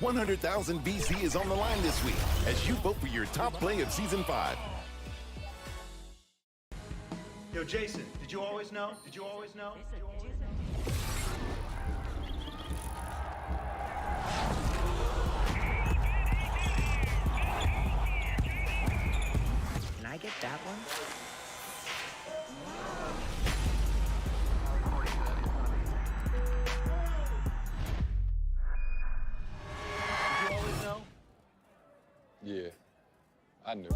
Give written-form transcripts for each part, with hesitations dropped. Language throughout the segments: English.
100,000 VC is on the line this week as you vote for your top play of Season 5. Yo, Jason, did you always know? Did you always know? Can I get that one? Did you always know? Yeah, I knew.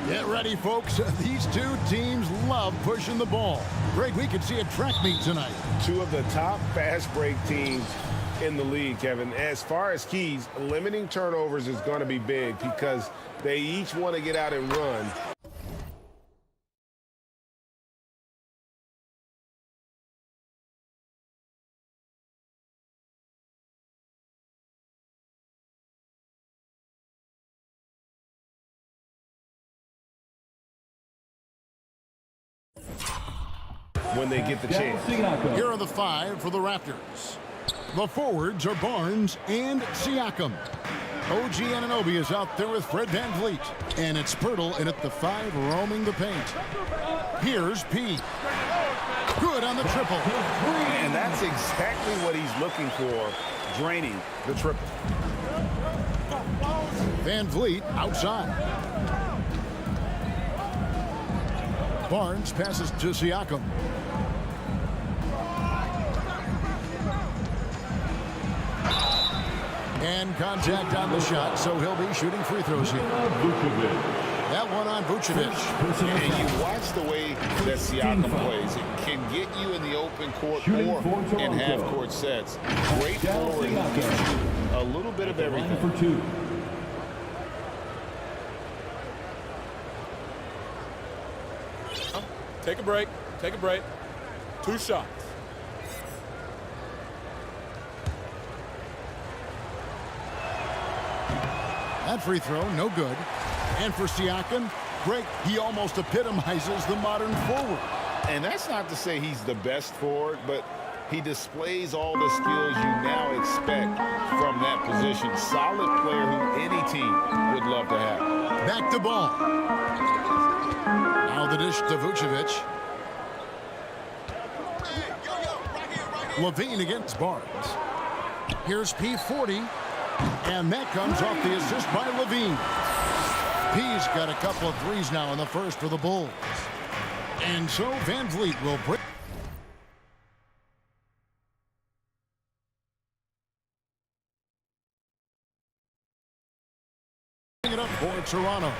Get ready, folks. These two teams love pushing the ball. Greg, we could see a track meet tonight. Two of the top fast break teams in the league, Kevin. As far as keys, limiting turnovers is going to be big because they each want to get out and run. When they get the chance. Here are the five for the Raptors. The forwards are Barnes and Siakam. OG Anunoby is out there with Fred VanVleet. And it's Pirtle in at the 5 roaming the paint. Here's P. Good on the triple. And that's exactly what he's looking for, draining the triple. VanVleet outside. Barnes passes to Siakam. And contact on the shot, so he'll be shooting free throws here. That one on Vucevic. And you watch the way that Siakam plays. It can get you in the open court or in half-court sets. Great forward. A little bit of everything. Take a break. Take a break. 2 shots. That free throw, no good. And for Siakam, great. He almost epitomizes the modern forward. And that's not to say he's the best forward, but he displays all the skills you now expect from that position. Solid player who any team would love to have. Back to ball. Now the dish to Vucevic. Levine against Barnes. Here's P40. And that comes off the assist by Levine. P's got a couple of threes now in the first for the Bulls. And so VanVleet will bring it up for Toronto.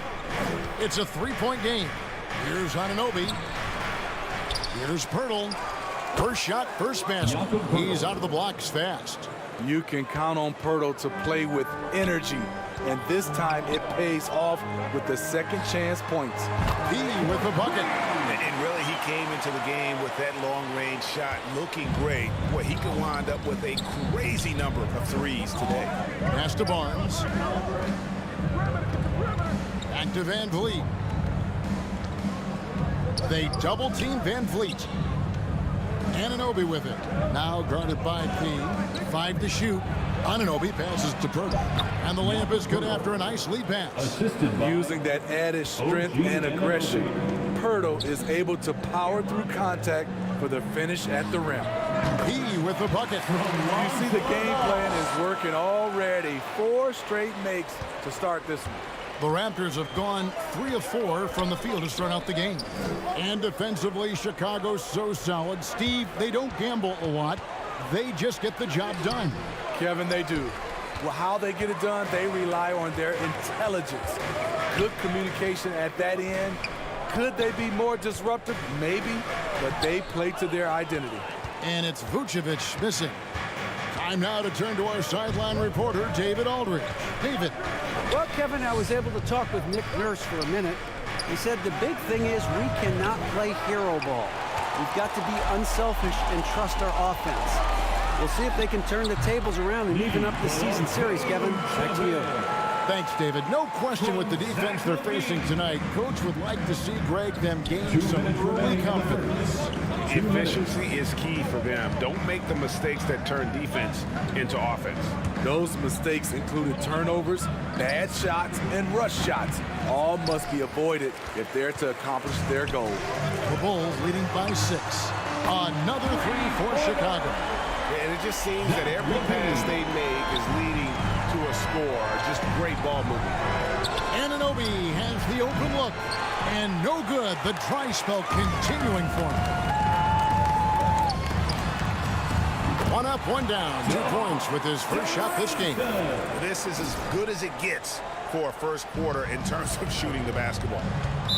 It's a 3-point game. Here's Anunoby. Here's Pirtle. First shot, first basket. He's out of the blocks fast. You can count on Pirtle to play with energy, and this time it pays off with the second chance points. P with the bucket. And really, he came into the game with that long-range shot looking great. Boy, he could wind up with a crazy number of threes today. Pass to Barnes. Back to VanVleet. They double-team VanVleet. Anunoby with it. Now guarded by P. 5 to shoot. Anunoby passes to Pirtle. And the layup is good after a nice lead pass. Using that added strength and aggression, Pirtle is able to power through contact for the finish at the rim. P with the bucket. You see the game plan is working already. 4 straight makes to start this one. The Raptors have gone 3 of 4 from the field to start out the game. And defensively, Chicago's so solid. Steve, they don't gamble a lot. They just get the job done. Kevin, they do. Well, how they get it done, they rely on their intelligence. Good communication at that end. Could they be more disruptive? Maybe, but they play to their identity. And it's Vucevic missing. Time now to turn to our sideline reporter, David Aldridge. David. Well, Kevin, I was able to talk with Nick Nurse for a minute. He said the big thing is we cannot play hero ball. We've got to be unselfish and trust our offense. We'll see if they can turn the tables around and even up the season series, Kevin. Back to you. Thanks, David. No question with the defense they're facing tonight. Coach would like to see Greg them gain some early confidence. Efficiency is key for them. Don't make the mistakes that turn defense into offense. Those mistakes included turnovers, bad shots, and rush shots. All must be avoided if they're to accomplish their goal. The Bulls leading by 6. Another 3 for Chicago. And it just seems that every pass they make is leading to a score. Just great ball movement. Anunoby has the open look. And no good. The dry spell continuing for him. 1 up, 1 down. 2 points with his first shot this game. This is as good as it gets for a first quarter in terms of shooting the basketball.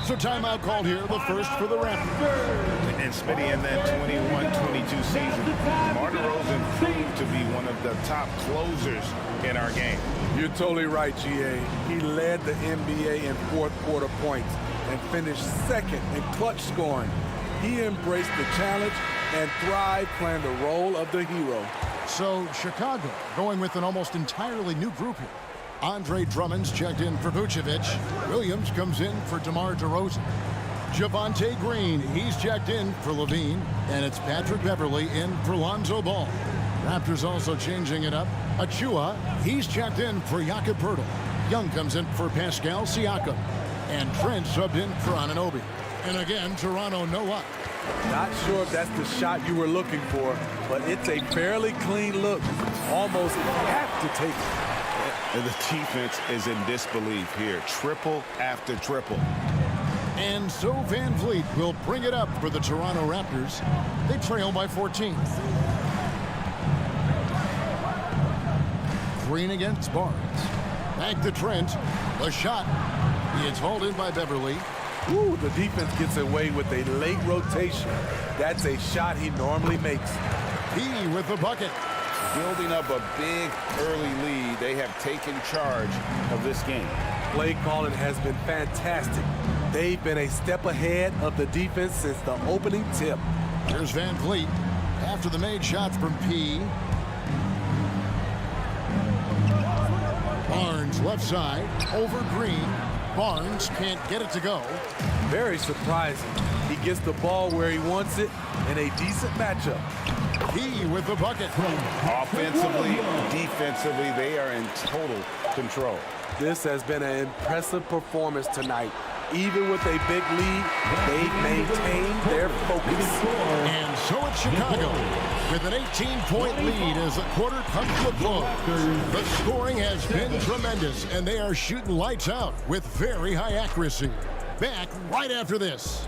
So timeout called here, the first for the Raptors. And Smitty, in that 21-22 season, DeMar DeRozan proved to be one of the top closers in our game. You're totally right, GA. He led the NBA in fourth quarter points and finished second in clutch scoring. He embraced the challenge and thrived playing the role of the hero. So Chicago going with an almost entirely new group here. Andre Drummond's checked in for Vucevic. Williams comes in for DeMar DeRozan. Javonte Green, he's checked in for Levine. And it's Patrick Beverley in for Lonzo Ball. Raptors also changing it up. Achua, he's checked in for Jakob Poeltl. Young comes in for Pascal Siakam. And Trent subbed in for Anunoby. And again, Toronto no up. Not sure if that's the shot you were looking for, but it's a fairly clean look. Almost have to take it. And the defense is in disbelief here. Triple after triple. And so Van Vliet will bring it up for the Toronto Raptors. They trail by 14. Green against Barnes. Back to Trent. The shot. It's hauled in by Beverley. Ooh, the defense gets away with a late rotation. That's a shot he normally makes. He with the bucket. Building up a big early lead, they have taken charge of this game. Play calling has been fantastic. They've been a step ahead of the defense since the opening tip. Here's Van Vliet after the made shot from P. Barnes left side over Green. Barnes can't get it to go. Very surprising. He gets the ball where he wants it in a decent matchup. He with the bucket. Offensively, defensively, they are in total control. This has been an impressive performance tonight. Even with a big lead, they've maintained their focus. And so it's Chicago with an 18-point lead as the quarter comes to a close. The scoring has been tremendous, and they are shooting lights out with very high accuracy. Back right after this.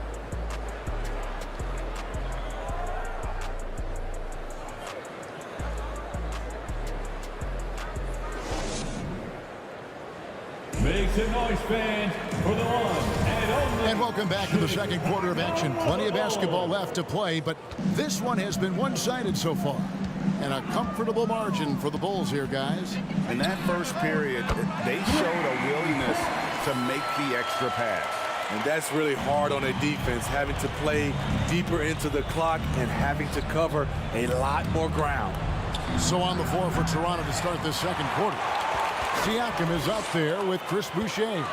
Make some noise, fans, for the one and only. And welcome back to the second quarter of action. Plenty of basketball left to play, but this one has been one-sided so far. And a comfortable margin for the Bulls here, guys. In that first period, they showed a willingness to make the extra pass. And that's really hard on a defense, having to play deeper into the clock and having to cover a lot more ground. So on the floor for Toronto to start this second quarter. Siakam is out there with Chris Boucher.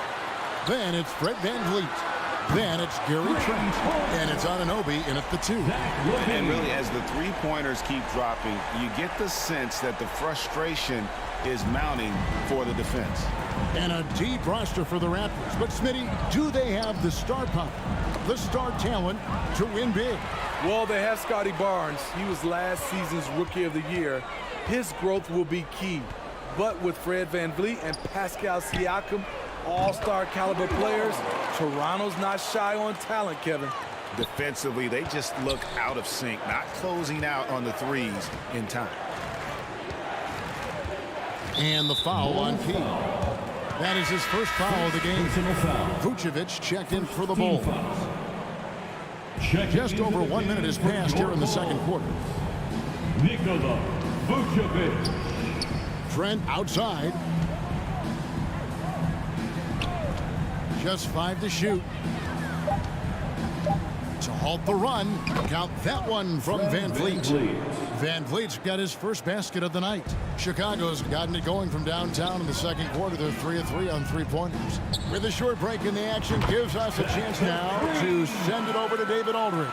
Then it's Fred VanVleet. Then it's Gary Trent. And it's Anunoby in at the 2. And really, as the three-pointers keep dropping, you get the sense that the frustration is mounting for the defense. And a deep roster for the Raptors. But, Smitty, do they have the star power, the star talent to win big? Well, they have Scotty Barnes. He was last season's Rookie of the Year. His growth will be key. But with Fred VanVleet and Pascal Siakam, all-star caliber players, Toronto's not shy on talent, Kevin. Defensively, they just look out of sync, not closing out on the threes in time. And the foul on Key. That is his first foul of the game. Vucevic checked in for the Bulls. Just over 1 minute has passed here in the second quarter. Nikola Vucevic. Trent outside. Just 5 to shoot. to halt the run. Count that one from Van Vliet. Van Vliet's got his first basket of the night. Chicago's gotten it going from downtown in the second quarter. They're 3 of 3 on three-pointers. With a short break in the action, gives us a chance now to send it over to David Aldridge.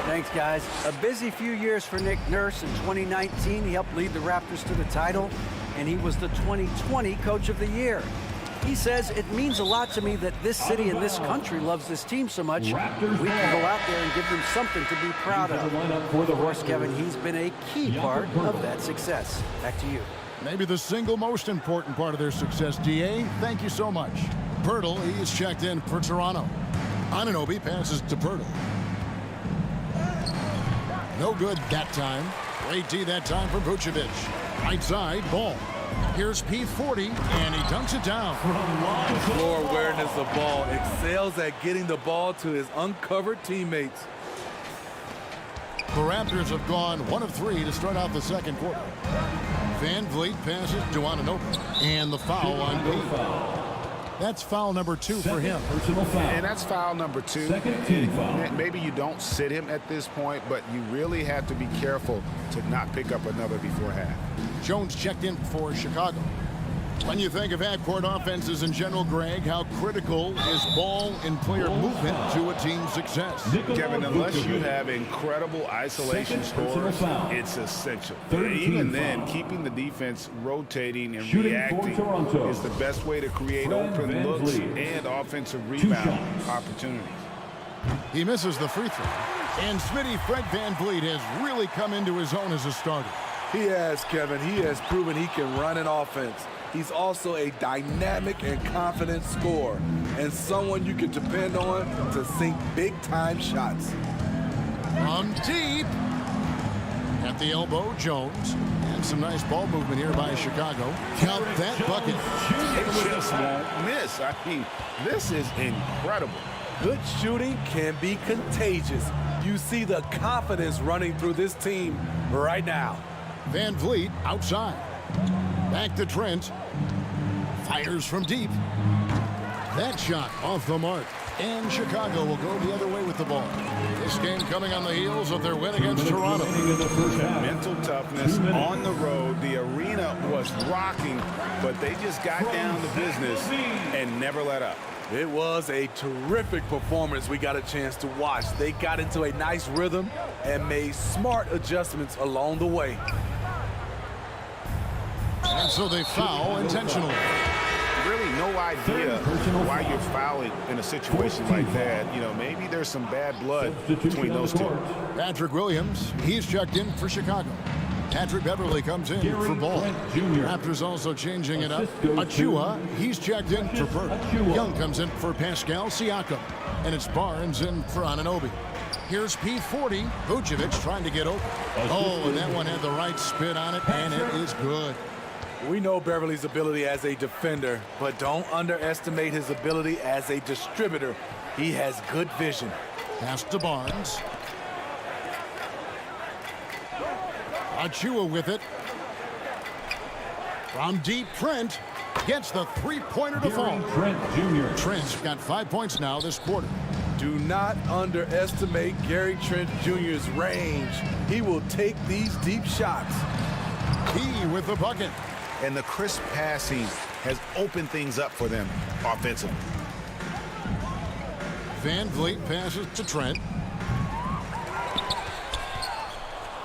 Thanks, guys. A busy few years for Nick Nurse. In 2019, he helped lead the Raptors to the title, and he was the 2020 Coach of the Year. He says, it means a lot to me that this city and this country loves this team so much. We can go out there and give them something to be proud of. Of course, Kevin, he's been a key part of that success. Back to you. Maybe the single most important part of their success, D.A. Thank you so much. Pirtle, he's checked in for Toronto. Anunoby passes to Pirtle. No good that time. Great D that time from Vucevic. Right side, ball. Here's P40, and he dunks it down. Floor awareness of ball. Excels at getting the ball to his uncovered teammates. The Raptors have gone 1 of 3 to start out the second quarter. Van Vliet passes to Anunoby, and the foul on P. That's foul number 2 for him. Personal foul. And that's foul number 2. Second team foul. Maybe you don't sit him at this point, but you really have to be careful to not pick up another before half. Jones checked in for Chicago. When you think of half-court offenses in general, Greg, how critical is ball and player movement to a team's success? Kevin, unless you have incredible isolation scores, it's essential. Even then, keeping the defense rotating and reacting is the best way to create open looks and offensive rebound opportunities. He misses the free throw. And Smitty Fred Van Vliet has really come into his own as a starter. He has, Kevin. He has proven he can run an offense. He's also a dynamic and confident scorer and someone you can depend on to sink big-time shots. From deep. At the elbow, Jones. And some nice ball movement here by Chicago. Count that bucket. It just won't miss. I mean, this is incredible. Good shooting can be contagious. You see the confidence running through this team right now. Van Vliet outside. Back to Trent. Fires from deep. That shot off the mark. And Chicago will go the other way with the ball. This game coming on the heels of their win against Toronto. Mental toughness on the road. The arena was rocking, but they just got down to business and never let up. It was a terrific performance we got a chance to watch. They got into a nice rhythm and made smart adjustments along the way. And so they foul intentionally. Really no idea why you're fouling in a situation like that. You know, maybe there's some bad blood between those two. Patrick Williams, he's checked in for Chicago. Patrick Beverly comes in for ball. Raptors also changing it up. Achua, he's checked in for Burke. Young comes in for Pascal Siakam. And it's Barnes in for Anunoby. Here's P40. Vucevic trying to get open. Oh, and that one had the right spin on it, and it is good. We know Beverly's ability as a defender, but don't underestimate his ability as a distributor. He has good vision. Pass to Barnes. Achua with it. From deep, Trent gets the three-pointer to fall. Trent Jr. Trent's got 5 points now this quarter. Do not underestimate Gary Trent Jr.'s range. He will take these deep shots. He with the bucket. And the crisp passing has opened things up for them offensively. Van Vliet passes to Trent.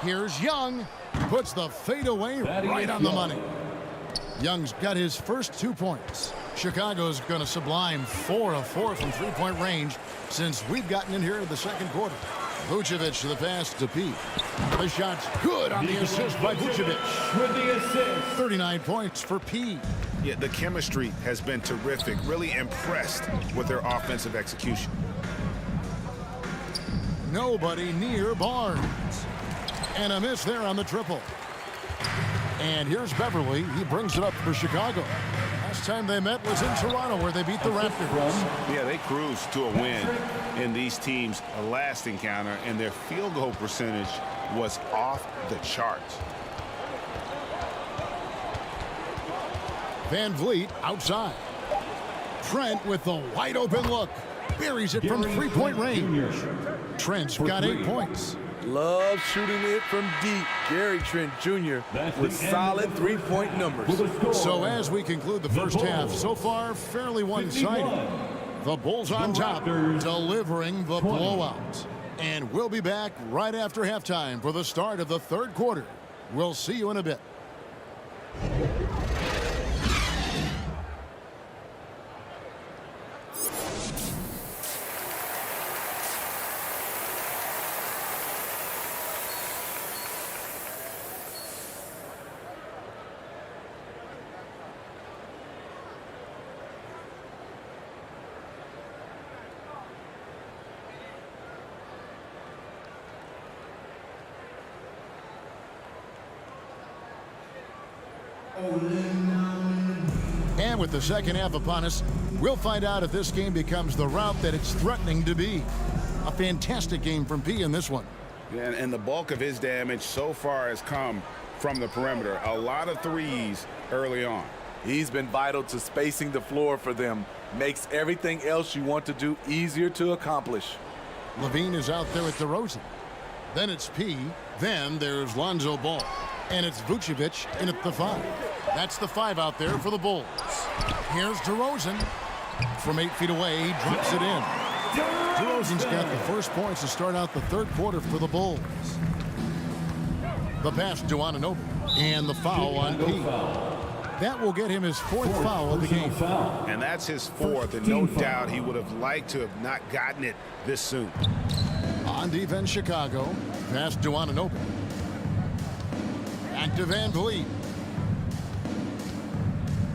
Here's Young. Puts the fadeaway right on the money. Young's got his first 2 points. Chicago's going to sublime 4 of 4 from three-point range since we've gotten in here in the second quarter. Vucevic the pass to P. The shot's good on the assist by Vucevic. With the assist. 39 points for P. Yeah, the chemistry has been terrific. Really impressed with their offensive execution. Nobody near Barnes. And a miss there on the triple. And here's Beverly. He brings it up for Chicago. Last time they met was in Toronto where they beat the Raptors. Yeah, they cruised to a win in these teams' last encounter, and their field goal percentage was off the charts. Van Vliet outside. Trent with the wide open look. Buries it from three-point range. Trent's got 8 points. Love shooting it from deep. Gary Trent Jr. with solid three-point numbers. So as we conclude the first half, so far fairly one-sided. The Bulls on top, delivering the blowout. And we'll be back right after halftime for the start of the third quarter. We'll see you in a bit. And with the second half upon us, we'll find out if this game becomes the route that it's threatening to be. A fantastic game from P in this one. And the bulk of his damage so far has come from the perimeter. A lot of threes early on. He's been vital to spacing the floor for them. Makes everything else you want to do easier to accomplish. Levine is out there at DeRozan. Then it's P. Then there's Lonzo Ball. And it's Vucevic in at the 5. That's the 5 out there for the Bulls. Here's DeRozan. From 8 feet away, he drops it in. DeRozan's got the first points to start out the third quarter for the Bulls. The pass to Anunoby. And the foul on P. That will get him his 4th foul of the game. And that's his 4th, and no doubt he would have liked to have not gotten it this soon. On defense, Chicago. Pass to Anunoby. Back to Van Vliet.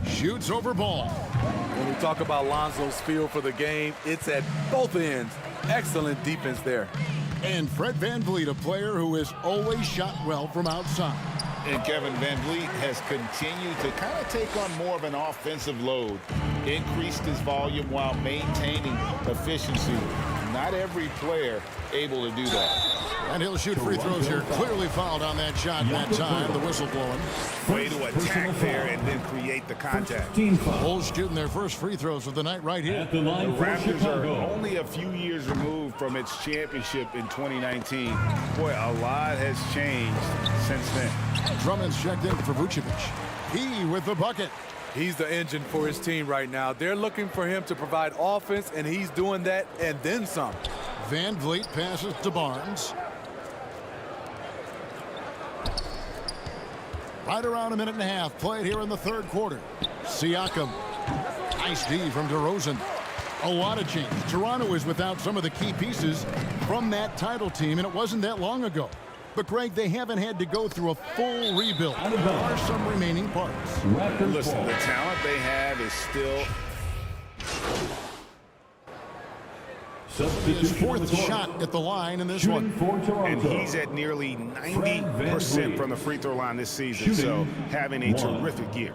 Shoots over Ball. When we talk about Lonzo's feel for the game, it's at both ends. Excellent defense there. And Fred Van Vliet, a player who has always shot well from outside. And Kevin Van Vliet has continued to kind of take on more of an offensive load. Increased his volume while maintaining efficiency. Not every player able to do that. And he'll shoot free throws here. Clearly fouled on that shot that time. The whistle blowing. Way to attack there and then create the contact. Bulls shooting their first free throws of the night right here. The Raptors are only a few years removed from its championship in 2019. Boy, a lot has changed since then. Drummond's checked in for Vucevic. He with the bucket. He's the engine for his team right now. They're looking for him to provide offense, and he's doing that and then some. Van Vliet passes to Barnes. Right around a minute and a half played here in the third quarter. Siakam. Nice D from DeRozan. A lot of change. Toronto is without some of the key pieces from that title team, and it wasn't that long ago. But, Greg, they haven't had to go through a full rebuild. There are some remaining parts. Listen, the talent they have is still... His 4th shot at the line in this one. And he's at nearly 90% from the free throw line this season, so having a terrific year.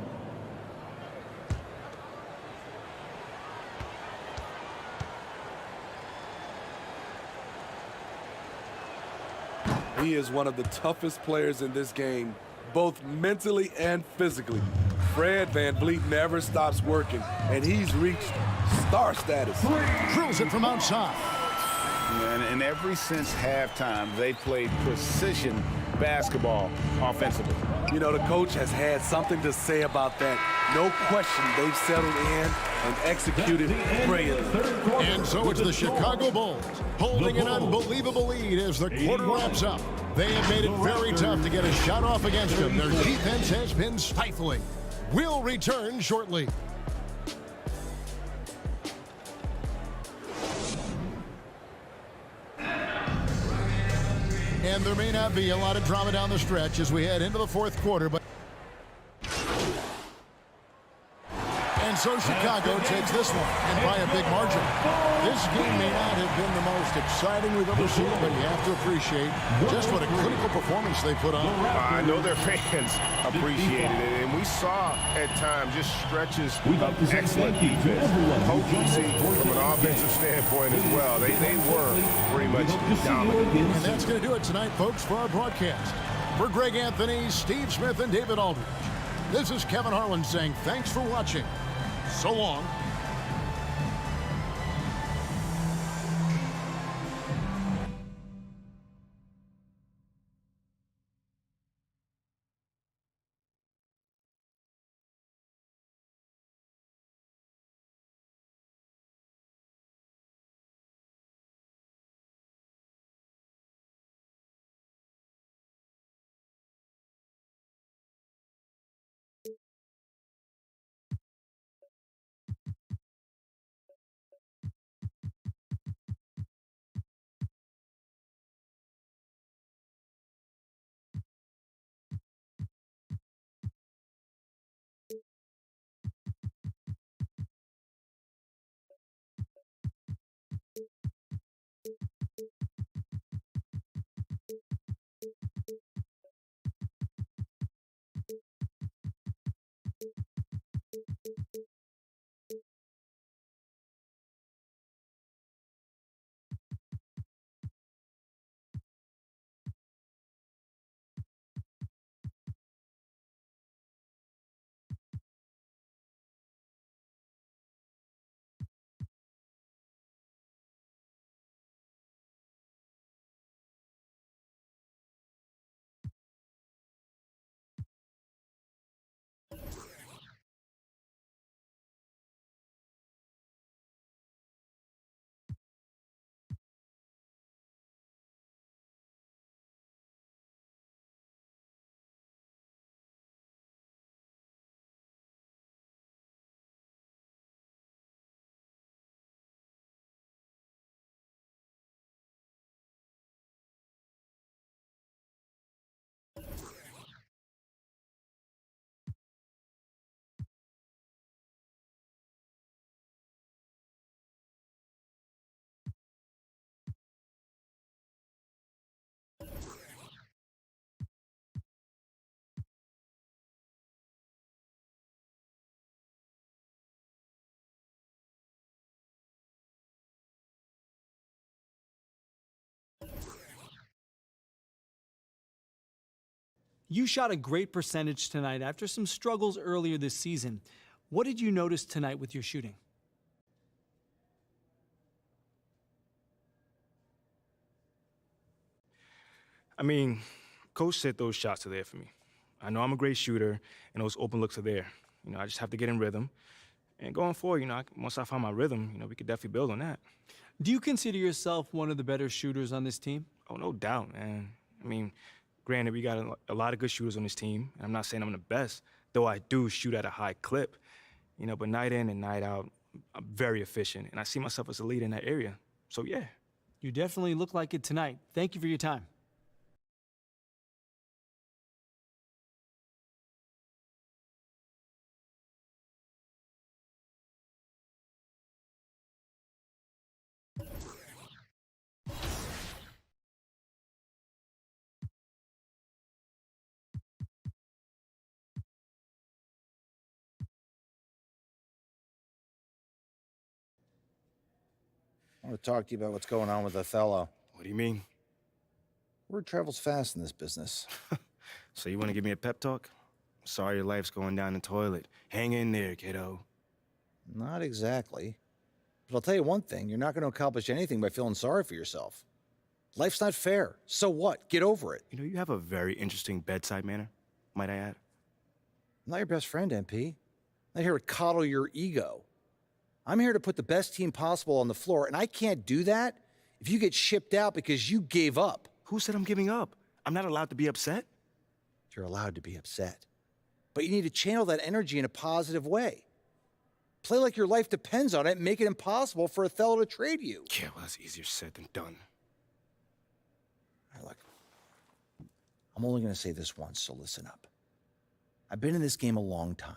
He is one of the toughest players in this game, both mentally and physically. Fred Van Vliet never stops working, and he's reached star status. Drills it from outside. And ever since halftime, they played precision basketball offensively. You know, the coach has had something to say about that. No question, they've settled in and executed brilliantly. And so it's the Chicago Bulls holding an unbelievable lead as the quarter wraps up. They have made it very tough to get a shot off against them. Their defense has been stifling. We'll return shortly. And there may not be a lot of drama down the stretch as we head into the fourth quarter, but and so Chicago takes this one, and by a big margin. This game may not have been the most exciting we've ever seen, but you have to appreciate just what a critical performance they put on. I know their fans appreciated it, and we saw at times just stretches of excellent defense, potency from an offensive standpoint as well. They were pretty much dominant. And that's going to do it tonight, folks, for our broadcast. For Greg Anthony, Steve Smith, and David Aldridge, this is Kevin Harlan saying thanks for watching. So long. You shot a great percentage tonight after some struggles earlier this season. What did you notice tonight with your shooting? I mean, Coach said those shots are there for me. I know I'm a great shooter, and those open looks are there. I just have to get in rhythm. And going forward, once I find my rhythm, we could definitely build on that. Do you consider yourself one of the better shooters on this team? Oh, no doubt, man. I mean, granted, we got a lot of good shooters on this team. And I'm not saying I'm the best, though I do shoot at a high clip. But night in and night out, I'm very efficient, and I see myself as a leader in that area. So, yeah. You definitely look like it tonight. Thank you for your time. I want to talk to you about what's going on with Othello. What do you mean? Word travels fast in this business. So you want to give me a pep talk? Sorry your life's going down the toilet. Hang in there, kiddo. Not exactly. But I'll tell you one thing, you're not going to accomplish anything by feeling sorry for yourself. Life's not fair. So what? Get over it. You have a very interesting bedside manner, might I add. I'm not your best friend, MP. I'm not here to coddle your ego. I'm here to put the best team possible on the floor, and I can't do that if you get shipped out because you gave up. Who said I'm giving up? I'm not allowed to be upset. You're allowed to be upset. But you need to channel that energy in a positive way. Play like your life depends on it and make it impossible for Othello to trade you. Yeah, well, that's easier said than done. All right, look, I'm only going to say this once, so listen up. I've been in this game a long time.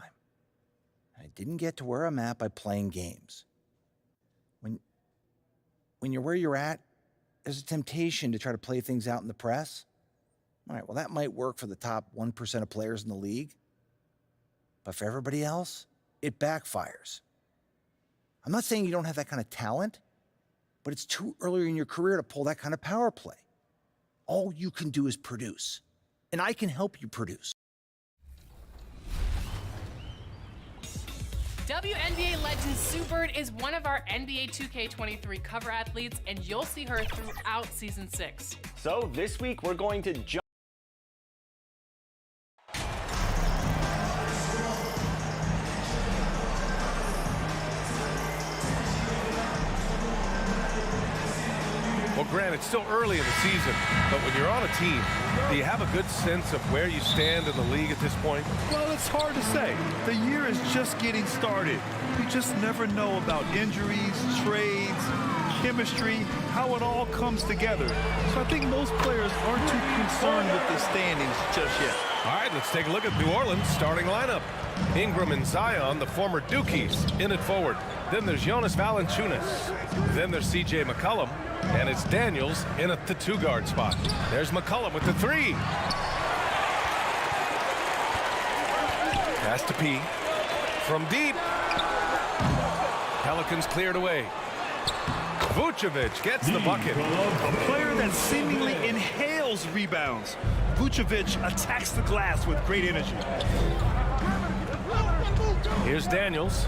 I didn't get to where I'm at by playing games. When you're where you're at, there's a temptation to try to play things out in the press. All right, well, that might work for the top 1% of players in the league. But for everybody else, it backfires. I'm not saying you don't have that kind of talent, but it's too early in your career to pull that kind of power play. All you can do is produce, and I can help you produce. WNBA legend Sue Bird is one of our NBA 2K23 cover athletes, and you'll see her throughout Season 6. So this week, we're going to jump. Well, Grant, it's still early in the season, but when you're on a team, do you have a good sense of where you stand in the league at this point? Well, it's hard to say. The year is just getting started. You just never know about injuries, trades, chemistry, how it all comes together. So I think most players aren't too concerned with the standings just yet. All right, let's take a look at New Orleans' starting lineup. Ingram and Zion, the former Dukies, in at forward. Then there's Jonas Valanciunas. Then there's C.J. McCollum. And it's Daniels in at the two-guard spot. There's McCollum with the three. Pass to P. From deep. Pelicans cleared away. Vucevic gets the bucket. A player that seemingly inhales rebounds. Vucevic attacks the glass with great energy. Here's Daniels.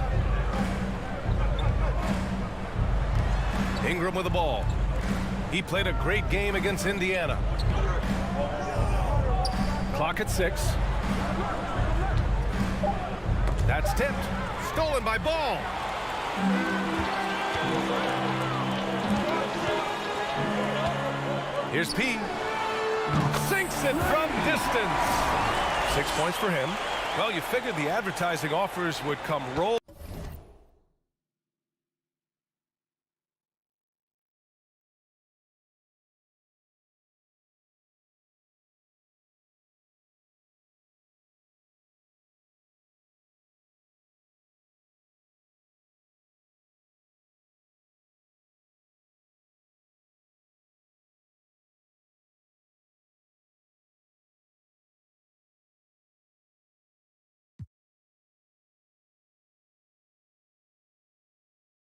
Ingram with the ball. He played a great game against Indiana. Clock at 6. That's tipped. Stolen by Ball. Here's P. Sinks it from distance. 6 points for him. Well, you figured the advertising offers would come roll.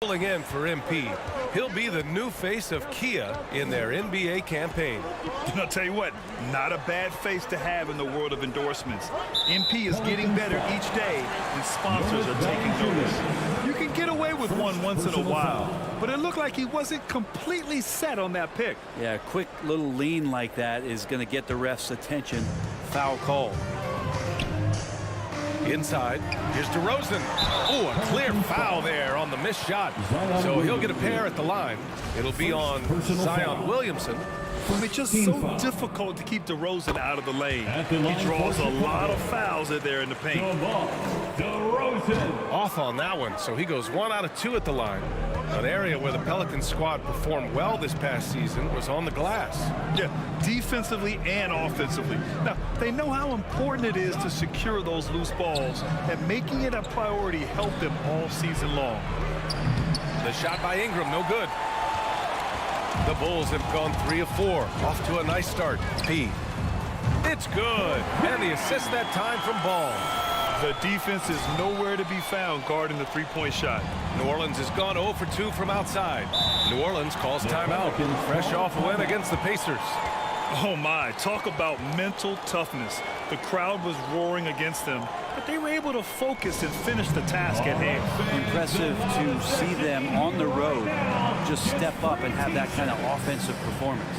Rolling in for MP. He'll be the new face of Kia in their NBA campaign. And I'll tell you what, not a bad face to have in the world of endorsements. MP is getting better each day, and sponsors are taking notice. You can get away with one once in a while, but it looked like he wasn't completely set on that pick. Yeah, a quick little lean like that is going to get the ref's attention. Foul call. Inside, here's DeRozan. Oh, a clear foul there on the missed shot. So he'll get a pair at the line. It'll be on Zion Williamson. It's just so difficult to keep DeRozan out of the lane. He draws a lot of fouls in there in the paint. DeRozan. Off on that one, so he goes 1 out of 2 at the line. An area where the Pelicans squad performed well this past season was on the glass. Yeah, defensively and offensively. Now, they know how important it is to secure those loose balls, and making it a priority helped them all season long. The shot by Ingram, no good. The Bulls have gone 3 of 4. Off to a nice start. P. It's good. And the assist that time from Ball. The defense is nowhere to be found guarding the three-point shot. New Orleans has gone 0 for 2 from outside. New Orleans calls timeout. Fresh off a win against the Pacers. Oh my, talk about mental toughness. The crowd was roaring against them, but they were able to focus and finish the task at hand. Impressive to see them on the road just step up and have that kind of offensive performance.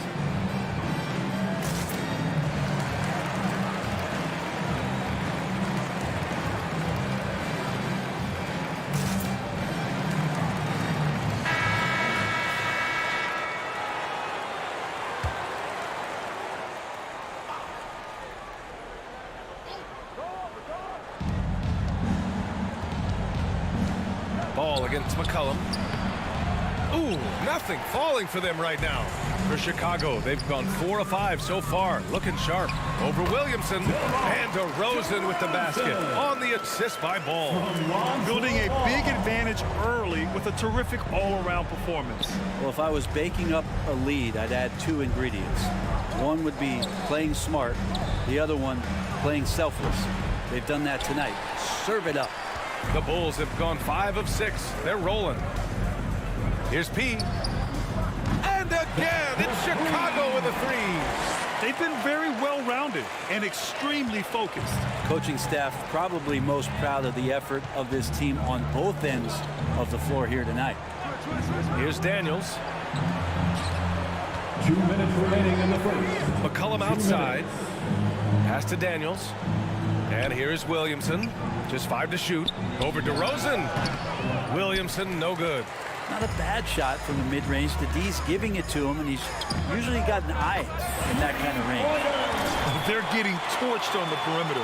Ball against McCollum. Ooh, nothing falling for them right now. For Chicago, they've gone 4 of 5 so far. Looking sharp. Over Williamson. And DeRozan with the basket. On the assist by Ball. Building a big advantage early with a terrific all-around performance. Well, if I was baking up a lead, I'd add 2 ingredients. One would be playing smart. The other one, playing selfless. They've done that tonight. Serve it up. The Bulls have gone 5 of 6. They're rolling. Here's P. And again, it's Chicago with a 3. They've been very well-rounded and extremely focused. Coaching staff probably most proud of the effort of this team on both ends of the floor here tonight. Here's Daniels. 2 minutes remaining in the first. McCollum outside. Pass to Daniels. And here's Williamson. Just 5 to shoot. Over DeRozan. Williamson, no good. Not a bad shot from the mid-range. The D's giving it to him, and he's usually got an eye in that kind of range. They're getting torched on the perimeter.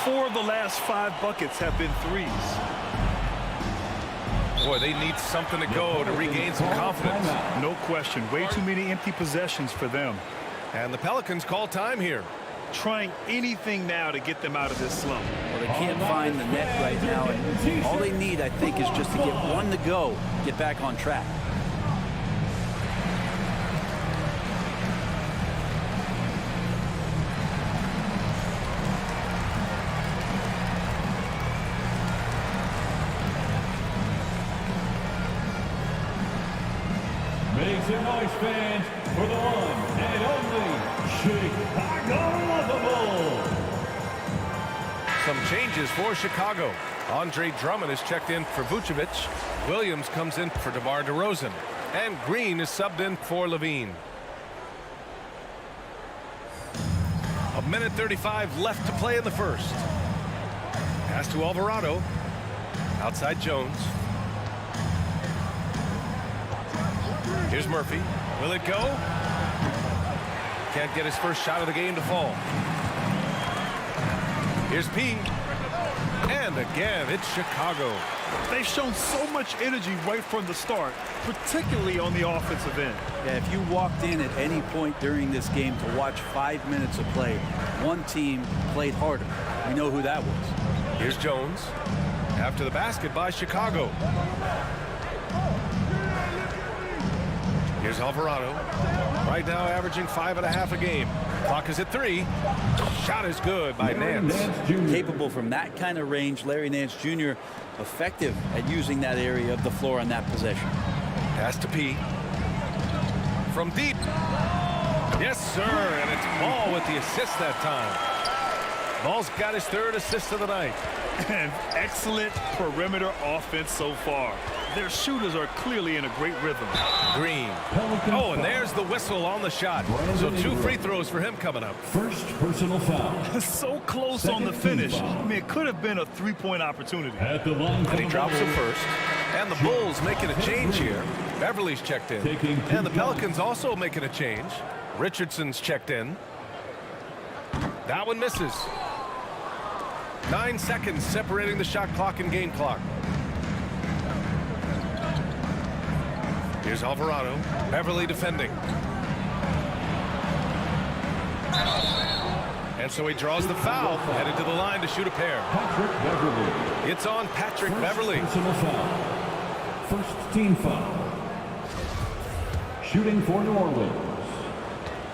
4 of the last 5 buckets have been threes. Boy, they need something to go to regain some confidence. No question. Way too many empty possessions for them. And the Pelicans call time here. Trying anything now to get them out of this slump. Well, they can't find the net right now, and all they need, I think, is just to get one to go, get back on track. Make some noise, fans, for the one and only Chicago Bulls. Some changes for Chicago. Andre Drummond is checked in for Vucevic. Williams comes in for DeMar DeRozan. And Green is subbed in for Levine. 1:35 left to play in the first. Pass to Alvarado. Outside Jones. Here's Murphy. Will it go? Can't get his first shot of the game to fall. Here's P. And again, it's Chicago. They've shown so much energy right from the start, particularly on the offensive end. Yeah, if you walked in at any point during this game to watch 5 minutes of play, one team played harder. We know who that was. Here's Jones. After the basket by Chicago. Here's Alvarado. Right now averaging 5.5 a game. Clock is at 3. Shot is good by Nance. Capable from that kind of range. Larry Nance Jr. effective at using that area of the floor on that possession. Pass to P. From deep. Yes, sir. And it's Ball with the assist that time. Ball's got his 3rd assist of the night. And excellent perimeter offense so far. Their shooters are clearly in a great rhythm. Green. Oh, and there's the whistle on the shot. So 2 free throws for him coming up. First personal foul. So close on the finish. I mean, it could have been a 3-point opportunity. At the line, and he drops it first. And the Bulls making a change here. Beverly's checked in. And the Pelicans also making a change. Richardson's checked in. That one misses. 9 seconds separating the shot clock and game clock. Here's Alvarado. Beverly defending. And so he draws the foul, headed to the line to shoot a pair. Patrick Beverly. It's on Patrick Beverly. Personal foul. First team foul. Shooting for New Orleans.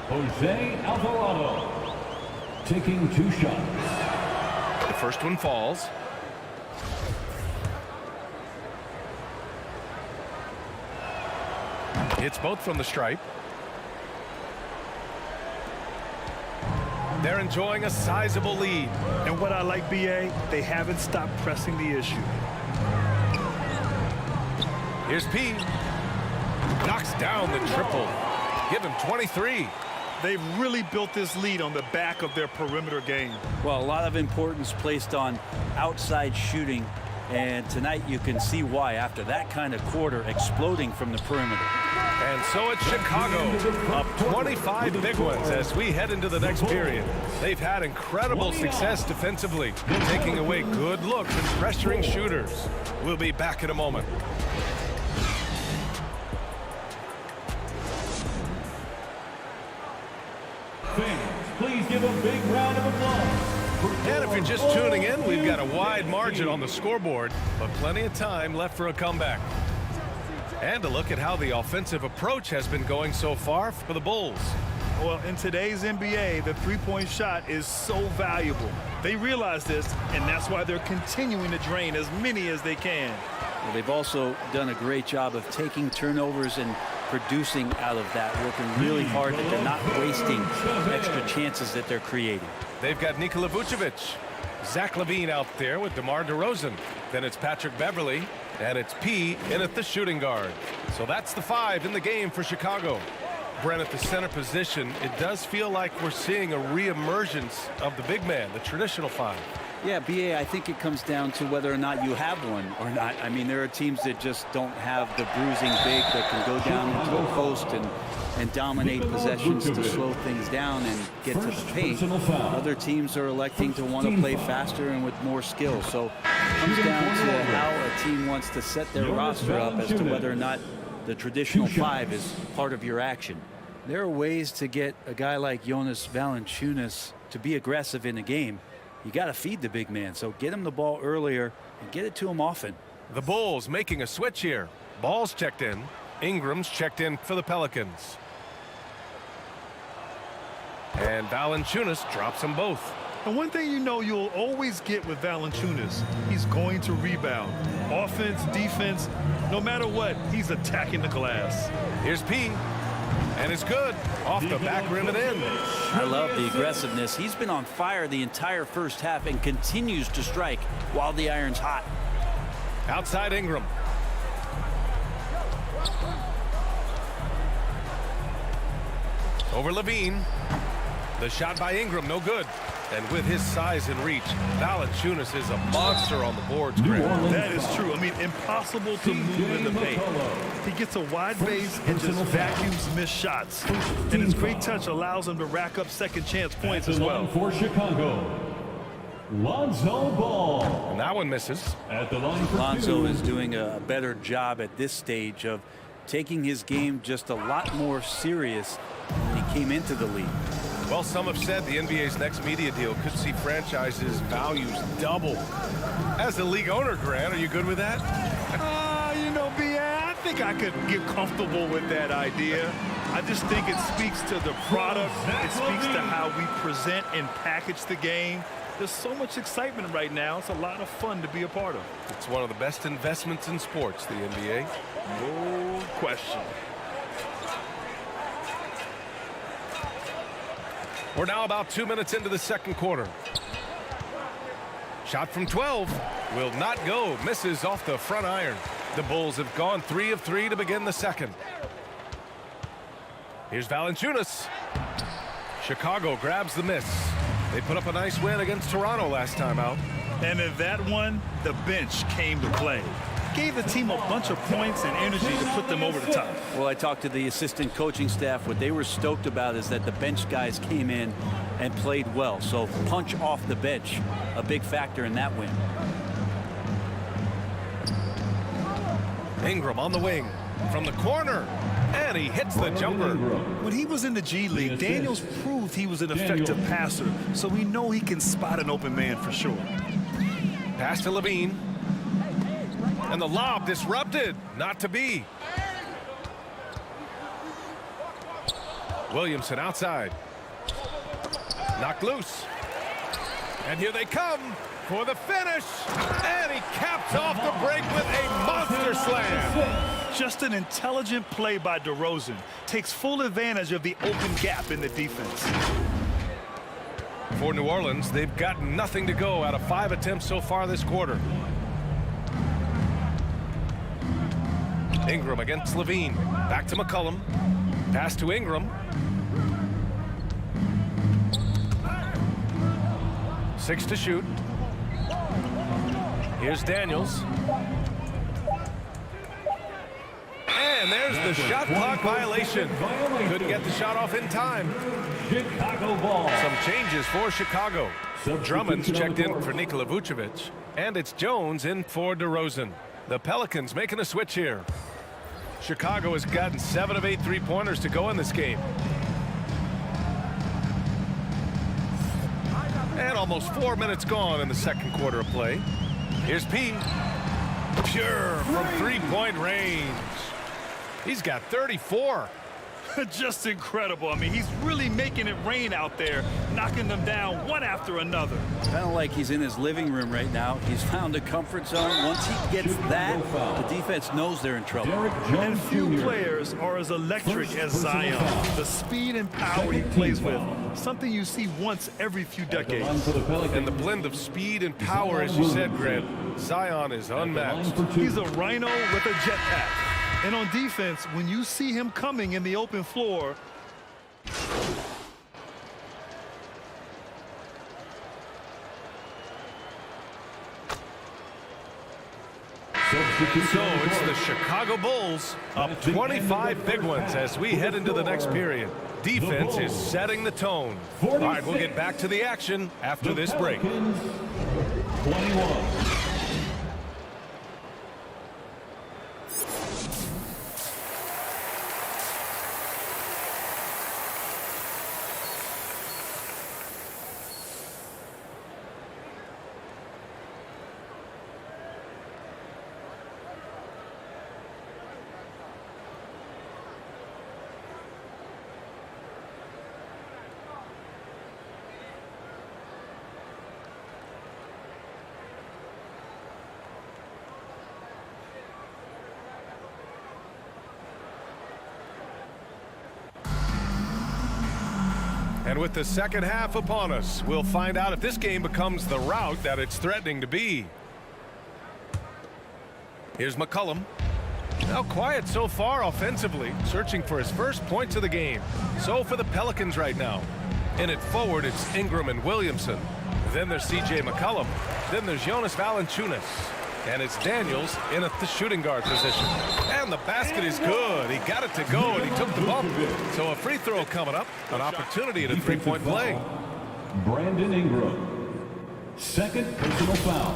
Jose Alvarado. Taking 2 shots. The first one falls. Hits both from the stripe. They're enjoying a sizable lead. And what I like, BA, they haven't stopped pressing the issue. Here's P. Knocks down the triple. Give him 23. They've really built this lead on the back of their perimeter game. Well, a lot of importance placed on outside shooting. And tonight you can see why after that kind of quarter exploding from the perimeter. And so it's Chicago up 25 big ones as we head into the next period. They've had incredible success defensively, taking away good looks and pressuring shooters. We'll be back in a moment. Fans, please give a big round of applause. And if you're just tuning in, we've got a wide margin on the scoreboard, but plenty of time left for a comeback. And a look at how the offensive approach has been going so far for the Bulls. Well, in today's NBA, the 3-point shot is so valuable. They realize this, and that's why they're continuing to drain as many as they can. Well, they've also done a great job of taking turnovers and producing out of that, working really hard that they're not wasting extra chances that they're creating. They've got Nikola Vucevic, Zach LaVine out there with DeMar DeRozan. Then it's Patrick Beverly, and it's P in at the shooting guard. So that's the 5 in the game for Chicago. Brent, at the center position, it does feel like we're seeing a re-emergence of the big man, the traditional 5. Yeah, BA, I think it comes down to whether or not you have one or not. I mean, there are teams that just don't have the bruising big that can go down into the post and dominate possessions to slow things down and get to the paint. Other teams are electing to want to play faster and with more skill. So it comes down to how a team wants to set their roster up as to whether or not the traditional 5 is part of your action. There are ways to get a guy like Jonas Valanciunas to be aggressive in a game. You got to feed the big man, so get him the ball earlier and get it to him often. The Bulls making a switch here. Ball's checked in. Ingram's checked in for the Pelicans. And Valanciunas drops them both. And one thing you know you'll always get with Valanciunas, he's going to rebound. Offense, defense, no matter what, he's attacking the glass. Here's P. And it's good. Off the back rim and in. I love the aggressiveness. He's been on fire the entire first half and continues to strike while the iron's hot. Outside Ingram. Over Levine. The shot by Ingram, no good. And with his size and reach, Valanciunas is a monster on the boards, Grant. That is true. I mean, impossible to move in the paint. He gets a wide base and just vacuums missed shots. And his great touch allows him to rack up second chance points as well. For Chicago, Lonzo Ball. And that one misses. At the line for Lonzo is doing a better job at this stage of taking his game just a lot more serious when he came into the league. Well, some have said the NBA's next media deal could see franchises' values double. As a league owner, Grant, are you good with that? You know, I think I could get comfortable with that idea. I just think it speaks to the product. It speaks to how we present and package the game. There's so much excitement right now. It's a lot of fun to be a part of. It's one of the best investments in sports, the NBA. No question. We're now about 2 minutes into the second quarter. Shot from 12 will not go. Misses off the front iron. The Bulls have gone 3 of 3 to begin the second. Here's Valanciunas. Chicago grabs the miss. They put up a nice win against Toronto last time out. And in that one, the bench came to play. Gave the team a bunch of points and energy to put them over the top. Well, I talked to the assistant coaching staff. What they were stoked about is that the bench guys came in and played well. So punch off the bench, a big factor in that win. Ingram on the wing from the corner, and he hits the jumper. When he was in the G League, Daniels proved he was an effective passer, so we know he can spot an open man for sure. Pass to Levine, and the lob disrupted, not to be. Williamson outside, knocked loose, and here they come for the finish, and he caps off the break with a monster slam. Just an intelligent play by DeRozan. Takes full advantage of the open gap in the defense. For New Orleans, they've got nothing to go out of 5 attempts so far this quarter. Ingram against Levine. Back to McCollum. Pass to Ingram. 6 to shoot. Here's Daniels. And there's the shot clock violation. Couldn't get the shot off in time. Chicago ball. Some changes for Chicago. Drummond's checked in for Nikola Vucevic. And it's Jones in for DeRozan. The Pelicans making a switch here. Chicago has gotten 7 of 8 three-pointers to go in this game. And almost 4 minutes gone in the second quarter of play. Here's P. Pure from three-point range. He's got 34. Just incredible. I mean, he's really making it rain out there, knocking them down one after another. Kind of like he's in his living room right now. He's found a comfort zone. Once he gets that, the defense knows they're in trouble. And few players are as electric as Zion. The speed and power he plays with, something you see once every few decades. And the blend of speed and power, as you said, Grant, Zion is unmatched. He's a rhino with a jetpack. And on defense, when you see him coming in the open floor, So it's the Chicago Bulls up 25 big ones as we head into the next period. Defense is setting the tone. All right, we'll get back to the action after this break. 21. And with the second half upon us, we'll find out if this game becomes the rout that it's threatening to be. Here's McCollum. Now quiet so far offensively, searching for his first points of the game. So for the Pelicans right now. In it forward, it's Ingram and Williamson. Then there's C.J. McCollum. Then there's Jonas Valanciunas. And it's Daniels in at the shooting guard position. And the basket is good. He got it to go, and he took the bump. So a free throw coming up. An opportunity at a three-point play. Brandon Ingram. Second personal foul.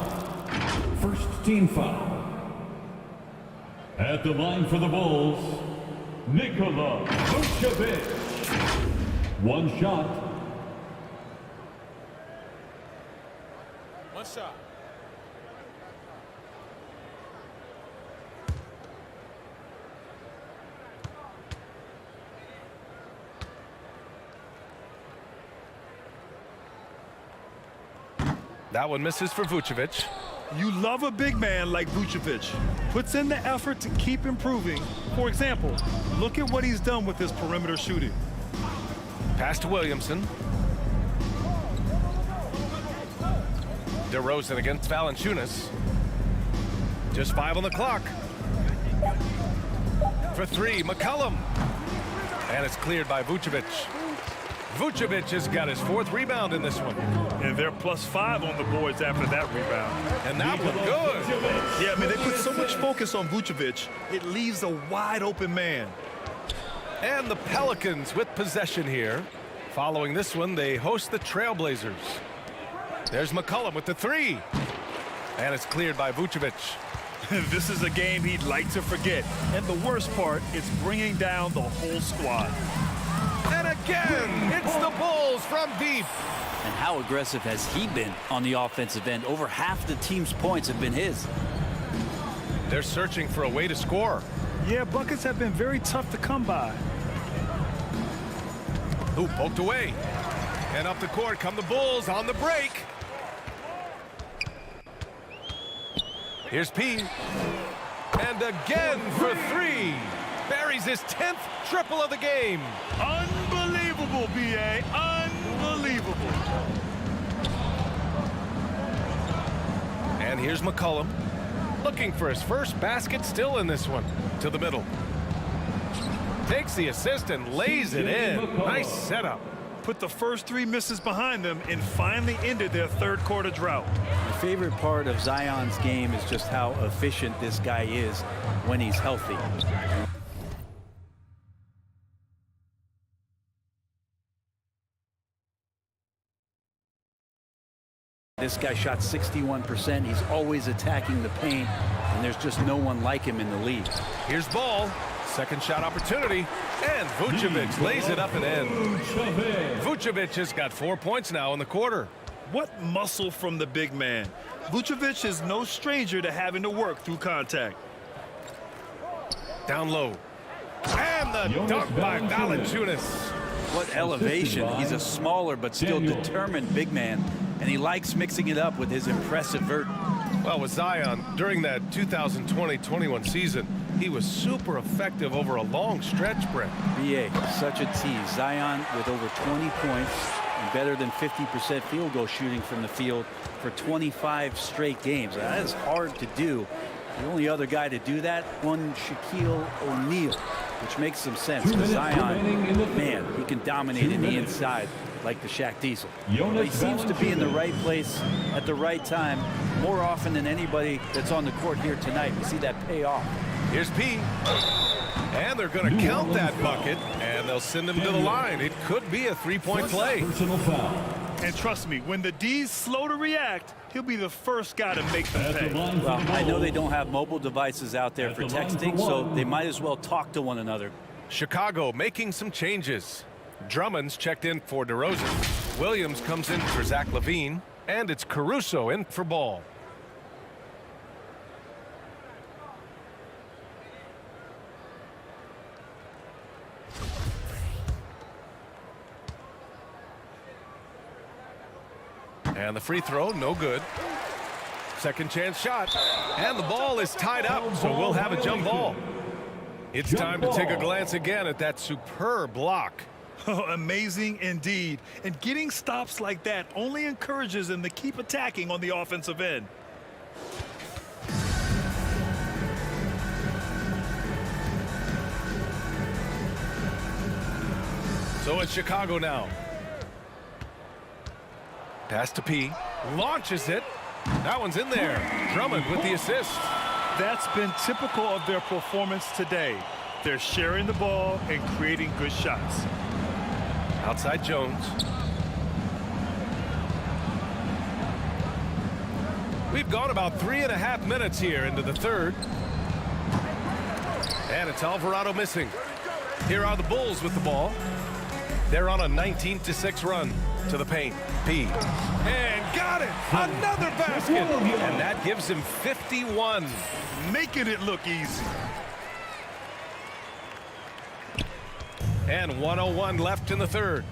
First team foul. At the line for the Bulls, Nikola Vucevic. One shot. One shot. That one misses for Vucevic. You love a big man like Vucevic. Puts in the effort to keep improving. For example, look at what he's done with his perimeter shooting. Pass to Williamson. DeRozan against Valanciunas. Just 5 on the clock. For 3, McCollum. And it's cleared by Vucevic. Vucevic has got his 4th rebound in this one. And they're +5 on the boards after that rebound. And that one good. Yeah, I mean, they put so much focus on Vucevic, it leaves a wide open man. And the Pelicans with possession here. Following this one, they host the Trailblazers. There's McCollum with the 3. And it's cleared by Vucevic. This is a game he'd like to forget. And the worst part, it's bringing down the whole squad. And again, it's the Bulls from deep. And how aggressive has he been on the offensive end? Over half the team's points have been his. They're searching for a way to score. Yeah, buckets have been very tough to come by. Who poked away. And up the court come the Bulls on the break. Here's P. And again for 3. Buries his 10th triple of the game. Unbelievable, B.A. Unbelievable. And here's McCollum. Looking for his first basket, still in this one. To the middle. Takes the assist and lays it in. Nice setup. Put the first 3 misses behind them and finally ended their 3rd quarter drought. My favorite part of Zion's game is just how efficient this guy is when he's healthy. This guy shot 61%. He's always attacking the paint, and there's just no one like him in the league. Here's Ball. Second shot opportunity. And Vucevic lays it up and in. Vucevic has got 4 points now in the quarter. What muscle from the big man. Vucevic is no stranger to having to work through contact. Down low. And the dunk by Valanciunas. What elevation. He's a smaller but still determined big man, and he likes mixing it up with his impressive vert. Well, with Zion, during that 2020-21 season, he was super effective over a long stretch, Brent. B.A., such a tease. Zion with over 20 points and better than 50% field goal shooting from the field for 25 straight games. That is hard to do. The only other guy to do that, one Shaquille O'Neal, which makes some sense because Zion, man, he can dominate in the inside like the Shaq Diesel. But he seems to be in the right place at the right time more often than anybody that's on the court here tonight. We see that pay off. Here's P. And they're going to count that bucket, and they'll send him to the line. It could be a 3-point play. And trust me, when the D's slow to react, he'll be the first guy to make the pay. Well, I know they don't have mobile devices out there for texting, so they might as well talk to one another. Chicago making some changes. Drummond's checked in for DeRozan. Williams comes in for Zach LaVine, and it's Caruso in for Ball. And the free throw, no good. Second chance shot. And the ball is tied up, so we'll have a jump ball. It's time to take a glance again at that superb block. Oh, amazing indeed. And getting stops like that only encourages them to keep attacking on the offensive end. So it's Chicago now. Pass to P. Launches it. That one's in there. Drummond with the assist. That's been typical of their performance today. They're sharing the ball and creating good shots. Outside Jones. We've gone about 3.5 minutes here into the third. And it's Alvarado missing. Here are the Bulls with the ball. They're on a 19-6 run to the paint. P. And got it! Another basket! And that gives him 51. Making it look easy. And 1:01 left in the third.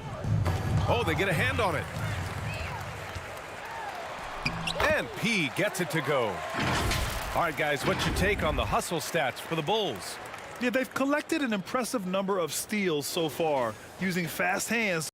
Oh, they get a hand on it. And P gets it to go. All right, guys, what's your take on the hustle stats for the Bulls? Yeah, they've collected an impressive number of steals so far, using fast hands.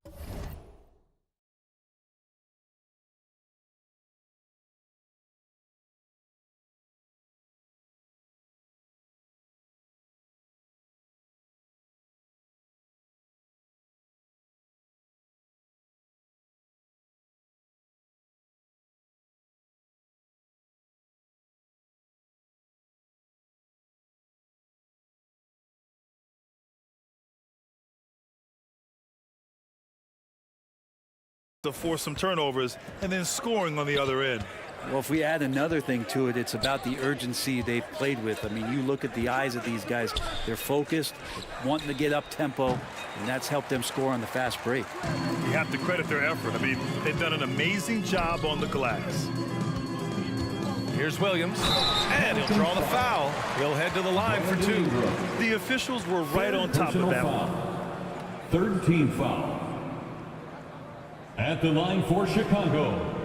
To force some turnovers and then scoring on the other end. Well, if we add another thing to it, it's about the urgency they've played with. I mean, you look at the eyes of these guys. They're focused, wanting to get up tempo, and that's helped them score on the fast break. You have to credit their effort. I mean, they've done an amazing job on the glass. Here's Williams, and he'll draw the foul. He'll head to the line for two. The officials were right on top of that one. Third team foul. At the line for Chicago,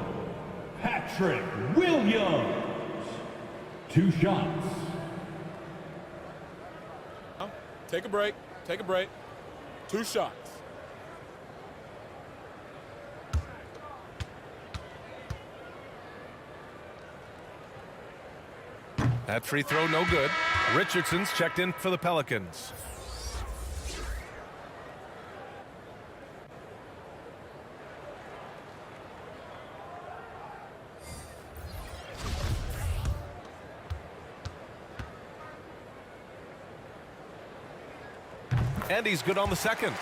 Patrick Williams. 2 shots. Take a break. Take a break. 2 shots. That free throw no good. Richardson's checked in for the Pelicans. And he's good on the second.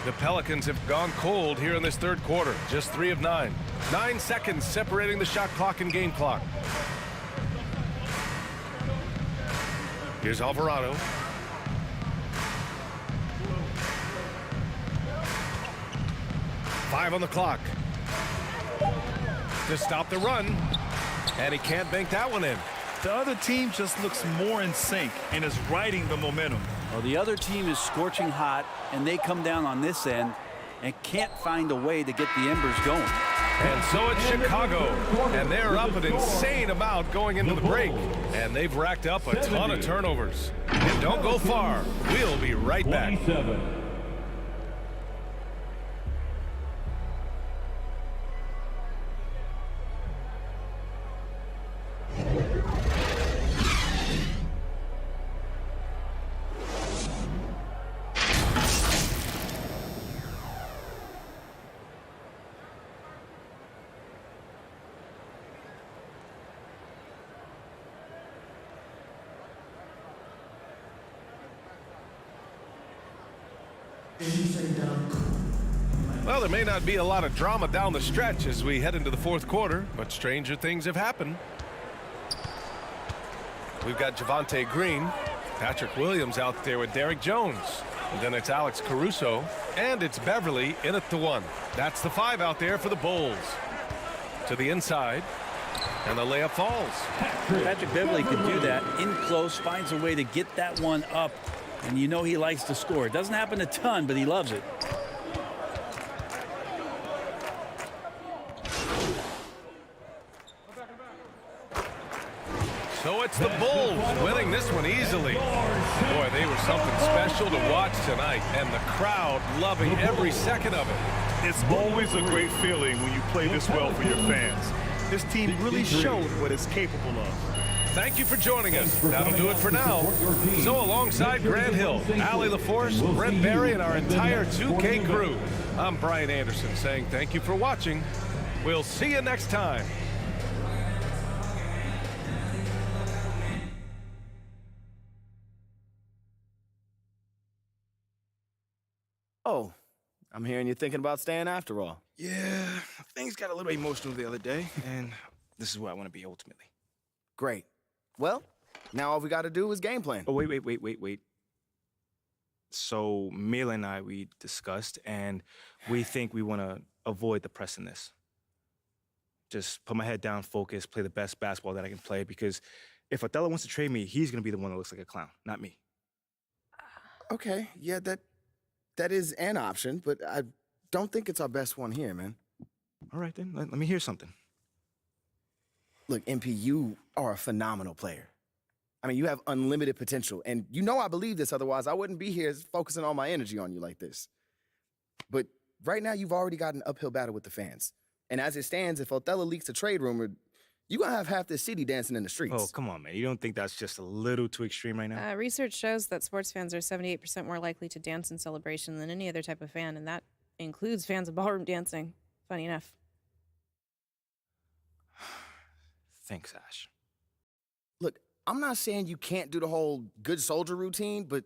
The Pelicans have gone cold here in this third quarter. Just 3 of 9. 9 seconds separating the shot clock and game clock. Here's Alvarado. Five on the clock. To stop the run. And he can't bank that one in. The other team just looks more in sync and is riding the momentum. Well, the other team is scorching hot, and they come down on this end and can't find a way to get the embers going. And so it's Chicago, and they're up an insane amount going into the break. And they've racked up a ton of turnovers. And don't go far. We'll be right back. 27. Well, there may not be a lot of drama down the stretch as we head into the fourth quarter, but stranger things have happened. We've got Javonte Green, Patrick Williams out there with Derek Jones. And then it's Alex Caruso, and it's Beverly in at the 1. That's the 5 out there for the Bulls. To the inside, and the layup falls. Patrick Beverly can do that in close, finds a way to get that one up, and you know he likes to score. It doesn't happen a ton, but he loves it. So it's the Bulls winning this one easily. Boy, they were something special to watch tonight, and the crowd loving every second of it. It's always a great feeling when you play this well for your fans. This team really showed what it's capable of. Thank you for joining us. That'll do it for now. So alongside Grant Hill, Allie LaForce, Brent Barry, and our entire 2K crew, I'm Brian Anderson saying thank you for watching. We'll see you next time. Oh, I'm hearing you're thinking about staying after all. Yeah, things got a little emotional the other day, and this is where I want to be ultimately. Great. Well, now all we got to do is game plan. Oh, wait. So Mila and I, we discussed, and we think we want to avoid the press in this. Just put my head down, focus, play the best basketball that I can play, because if Othello wants to trade me, he's going to be the one that looks like a clown, not me. Okay, yeah, that is an option, but I don't think it's our best one here, man. All right, then. Let me hear something. Look, MP, you are a phenomenal player. I mean, you have unlimited potential, and you know I believe this, otherwise I wouldn't be here focusing all my energy on you like this. But right now, you've already got an uphill battle with the fans. And as it stands, if Othello leaks a trade rumor, you're going to have half the city dancing in the streets. Oh, come on, man. You don't think that's just a little too extreme right now? Research shows that sports fans are 78% more likely to dance in celebration than any other type of fan, and that includes fans of ballroom dancing. Funny enough. Thanks, Ash. Look, I'm not saying you can't do the whole good soldier routine, but,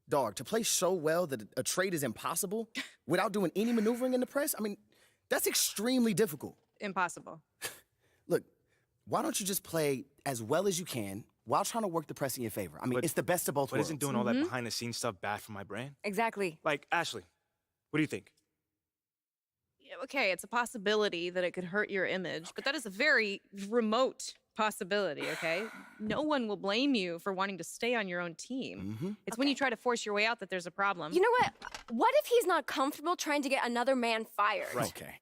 dog, to play so well that a trade is impossible without doing any maneuvering in the press, I mean, that's extremely difficult. Impossible. Look, why don't you just play as well as you can while trying to work the press in your favor? I mean, it's the best of both worlds. But isn't doing all that behind-the-scenes stuff bad for my brand? Exactly. Like, Ashley, what do you think? Okay, it's a possibility that it could hurt your image, but that is a very remote possibility, okay? No one will blame you for wanting to stay on your own team. It's when you try to force your way out that there's a problem. You know what? What if he's not comfortable trying to get another man fired? Right. Okay.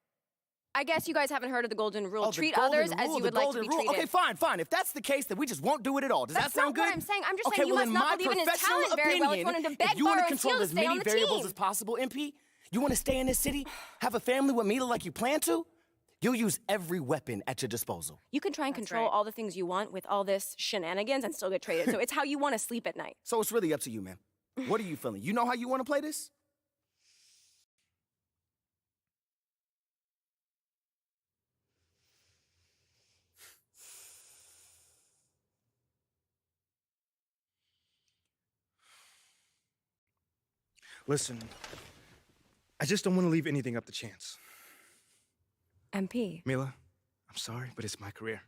I guess you guys haven't heard of the golden rule. Oh, Treat the golden others as rule, you would the like to golden be rule. treated. Okay, fine. If that's the case, then we just won't do it at all. Does that sound good? That's not what I'm saying. I'm just okay, saying you well, must in not my believe in his professional talent very well if you opinion, want him to beg, if you want borrow, to and control steal to as stay many on the variables team. as possible, MP, you want to stay in this city, have a family with Mila like you plan to, you'll use every weapon at your disposal. You can try and control all the things you want with all this shenanigans and still get traded. So it's how you want to sleep at night. So it's really up to you, man. What are you feeling? You know how you want to play this? Listen, I just don't want to leave anything up to chance. MP. Mila, I'm sorry, but it's my career.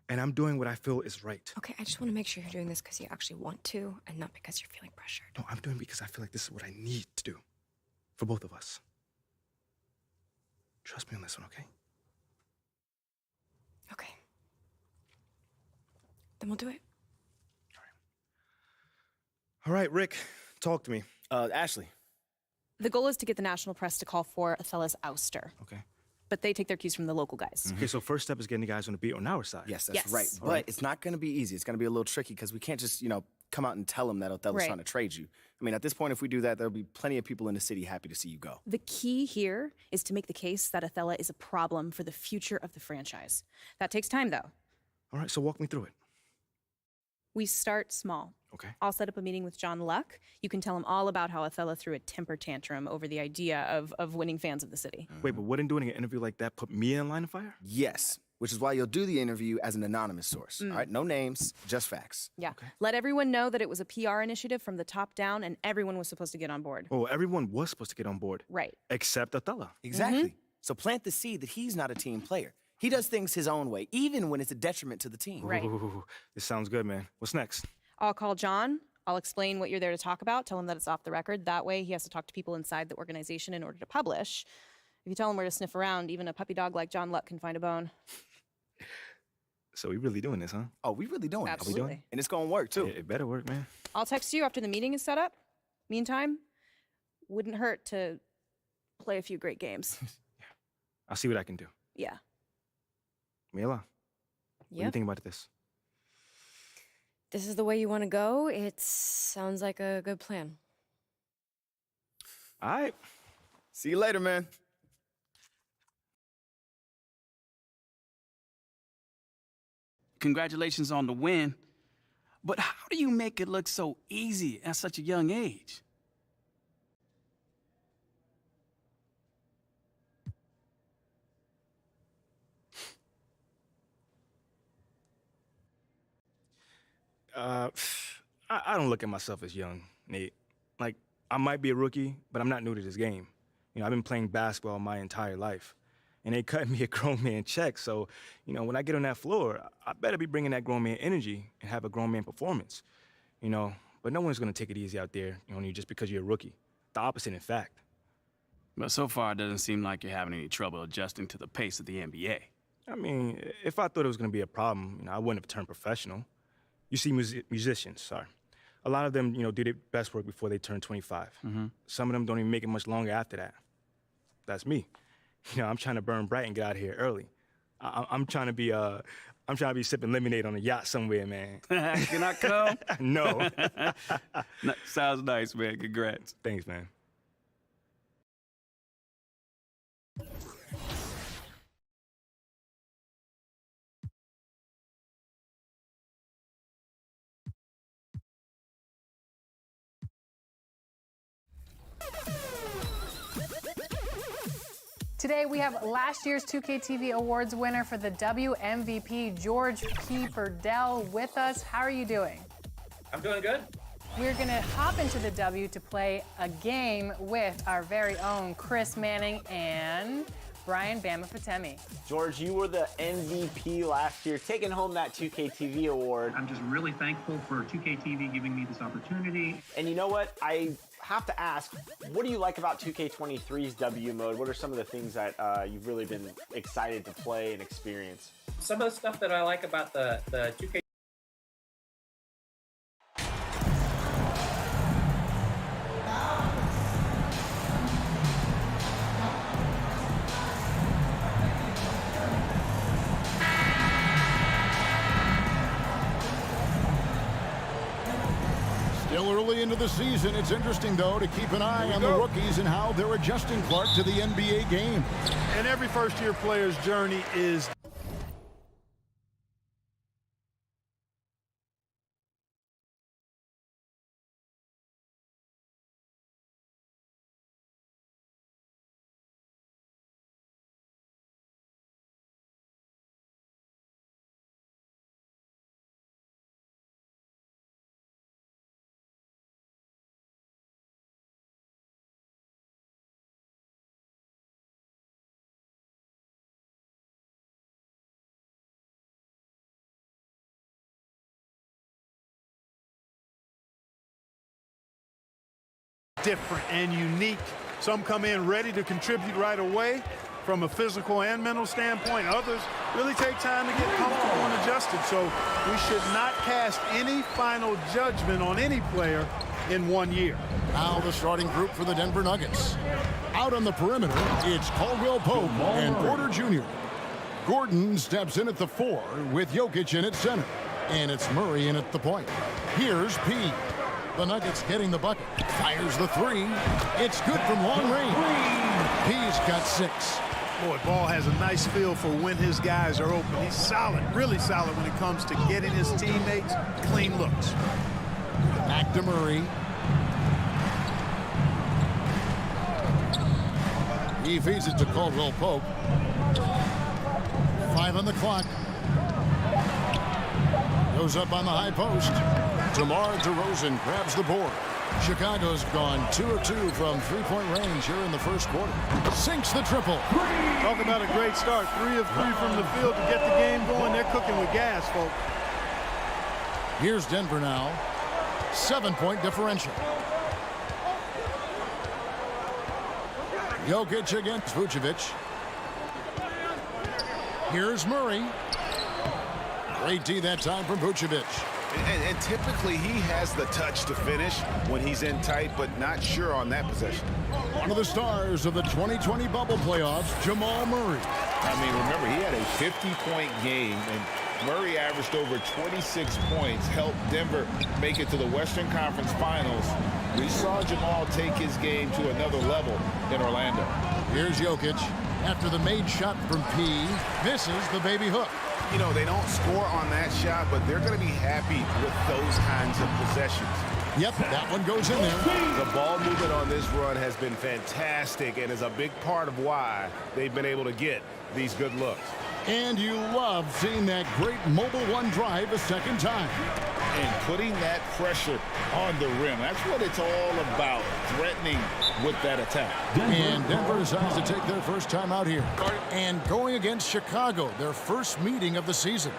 And I'm doing what I feel is right. Okay, I just want to make sure you're doing this because you actually want to and not because you're feeling pressured. No, I'm doing it because I feel like this is what I need to do for both of us. Trust me on this one, okay? Okay. Then we'll do it. All right, Rick, talk to me. Ashley. The goal is to get the national press to call for Othello's ouster. Okay. But they take their cues from the local guys. Okay, so first step is getting the guys on the beat on our side. Yes, that's right. But it's not going to be easy. It's going to be a little tricky because we can't just, come out and tell them that Othello's trying to trade you. I mean, at this point, if we do that, there'll be plenty of people in the city happy to see you go. The key here is to make the case that Othello is a problem for the future of the franchise. That takes time, though. All right, so walk me through it. We start small. Okay. I'll set up a meeting with John Luck. You can tell him all about how Othello threw a temper tantrum over the idea of winning fans of the city. Wait, but wouldn't doing an interview like that put me in line of fire? Yes, which is why you'll do the interview as an anonymous source. All right, no names, just facts. Yeah. Let everyone know that it was a PR initiative from the top down and everyone was supposed to get on board. Oh, everyone was supposed to get on board. Right. Except Othello. Exactly. So plant the seed that he's not a team player. He does things his own way, even when it's a detriment to the team. Right. Ooh, this sounds good, man. What's next? I'll call John. I'll explain what you're there to talk about. Tell him that it's off the record. That way he has to talk to people inside the organization in order to publish. If you tell him where to sniff around, even a puppy dog like John Luck can find a bone. So we really doing this, huh? Oh, we really doing this. Absolutely. Are we doing? And it's going to work, too. It better work, man. I'll text you after the meeting is set up. Meantime, wouldn't hurt to play a few great games. I'll see what I can do. Yeah. Mila, what do you think about this? This is the way you want to go? It sounds like a good plan. All right. See you later, man. Congratulations on the win. But how do you make it look so easy at such a young age? I don't look at myself as young, Nate. Like, I might be a rookie, but I'm not new to this game. I've been playing basketball my entire life. And they cut me a grown man check, so, when I get on that floor, I better be bringing that grown man energy and have a grown man performance. But no one's gonna take it easy out there, on you just because you're a rookie. The opposite, in fact. But so far, it doesn't seem like you're having any trouble adjusting to the pace of the NBA. I mean, if I thought it was gonna be a problem, I wouldn't have turned professional. You see musicians, a lot of them, do their best work before they turn 25. Some of them don't even make it much longer after that. That's me. I'm trying to burn bright and get out of here early. I'm trying to be sipping lemonade on a yacht somewhere, man. Can I come? No. Sounds nice, man. Congrats. Thanks, man. Today, we have last year's 2K TV Awards winner for the WMVP, George P. Purdell, with us. How are you doing? I'm doing good. We're going to hop into the W to play a game with our very own Chris Manning and Brian Bama Fatemi. George, you were the MVP last year, taking home that 2K TV award. I'm just really thankful for 2K TV giving me this opportunity. And you know what? I have to ask, what do you like about 2K23's W mode? What are some of the things that you've really been excited to play and experience? Some of the stuff that I like about the 2K Still early into the season. It's interesting, though, to keep an eye on the rookies and how they're adjusting, Clark, to the NBA game. And every first-year player's journey is different and unique. Some come in ready to contribute right away from a physical and mental standpoint. Others really take time to get comfortable and adjusted. So we should not cast any final judgment on any player in 1 year. Now the starting group for the Denver Nuggets. Out on the perimeter, it's Caldwell Pope and Porter Jr. Gordon steps in at the 4 with Jokic in at center. And it's Murray in at the point. Here's P. The Nuggets getting the bucket. Fires the 3. It's good from long range. P's got 6. Boy, Ball has a nice feel for when his guys are open. He's solid, really solid when it comes to getting his teammates clean looks. Back to Murray. He feeds it to Caldwell Pope. 5 on the clock. Goes up on the high post. DeMar DeRozan grabs the board. Chicago's gone 2 of 2 from three-point range here in the first quarter. Sinks the triple. Talk about a great start. 3 of 3 from the field to get the game going. They're cooking with gas, folks. Here's Denver now. 7-point differential. Jokic against Vucevic. Here's Murray. Great D that time from Vucevic. And typically he has the touch to finish when he's in tight, but not sure on that possession. One of the stars of the 2020 bubble playoffs, Jamal Murray. I mean, remember, he had a 50-point game, and Murray averaged over 26 points, helped Denver make it to the Western Conference Finals. We saw Jamal take his game to another level in Orlando. Here's Jokic. After the made shot from P, misses the baby hook. You know, they don't score on that shot, but they're going to be happy with those kinds of possessions. Yep, that one goes in there. The ball movement on this run has been fantastic and is a big part of why they've been able to get these good looks. And you love seeing that great mobile one drive a second time. And putting that pressure on the rim. That's what it's all about, threatening with that attack. And Denver decides to take their first time out here. And going against Chicago, their first meeting of the season.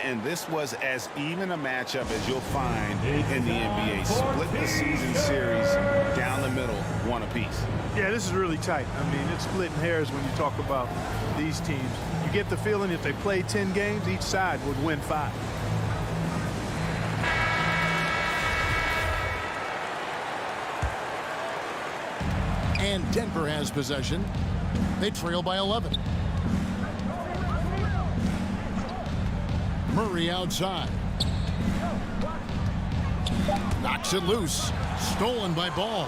And this was as even a matchup as you'll find in the NBA. Split the season series down the middle, one apiece. Yeah, this is really tight. I mean, it's splitting hairs when you talk about these teams. You get the feeling if they play 10 games, each side would win 5. And Denver has possession. They trail by 11. Murray outside. Knocks it loose. Stolen by Ball.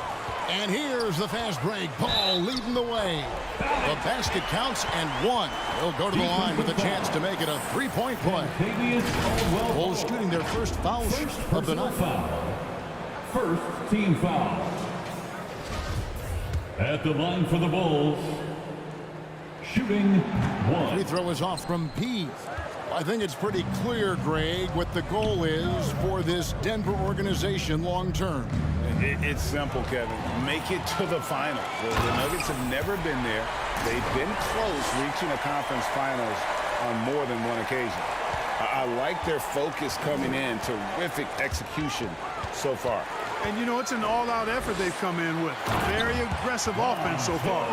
And here's the fast break. Ball leading the way. The basket counts and one. They'll go to the line with a chance to make it a three-point play. Bulls shooting their first foul of the night. First team foul. At the line for the Bulls, shooting one. Free throw is off from P. I think it's pretty clear, Greg, what the goal is for this Denver organization long term. It's simple, Kevin. Make it to the finals. The Nuggets have never been there. They've been close reaching a conference finals on more than one occasion. I like their focus coming in. Terrific execution so far. And, you know, it's an all-out effort they've come in with. Very aggressive offense so far.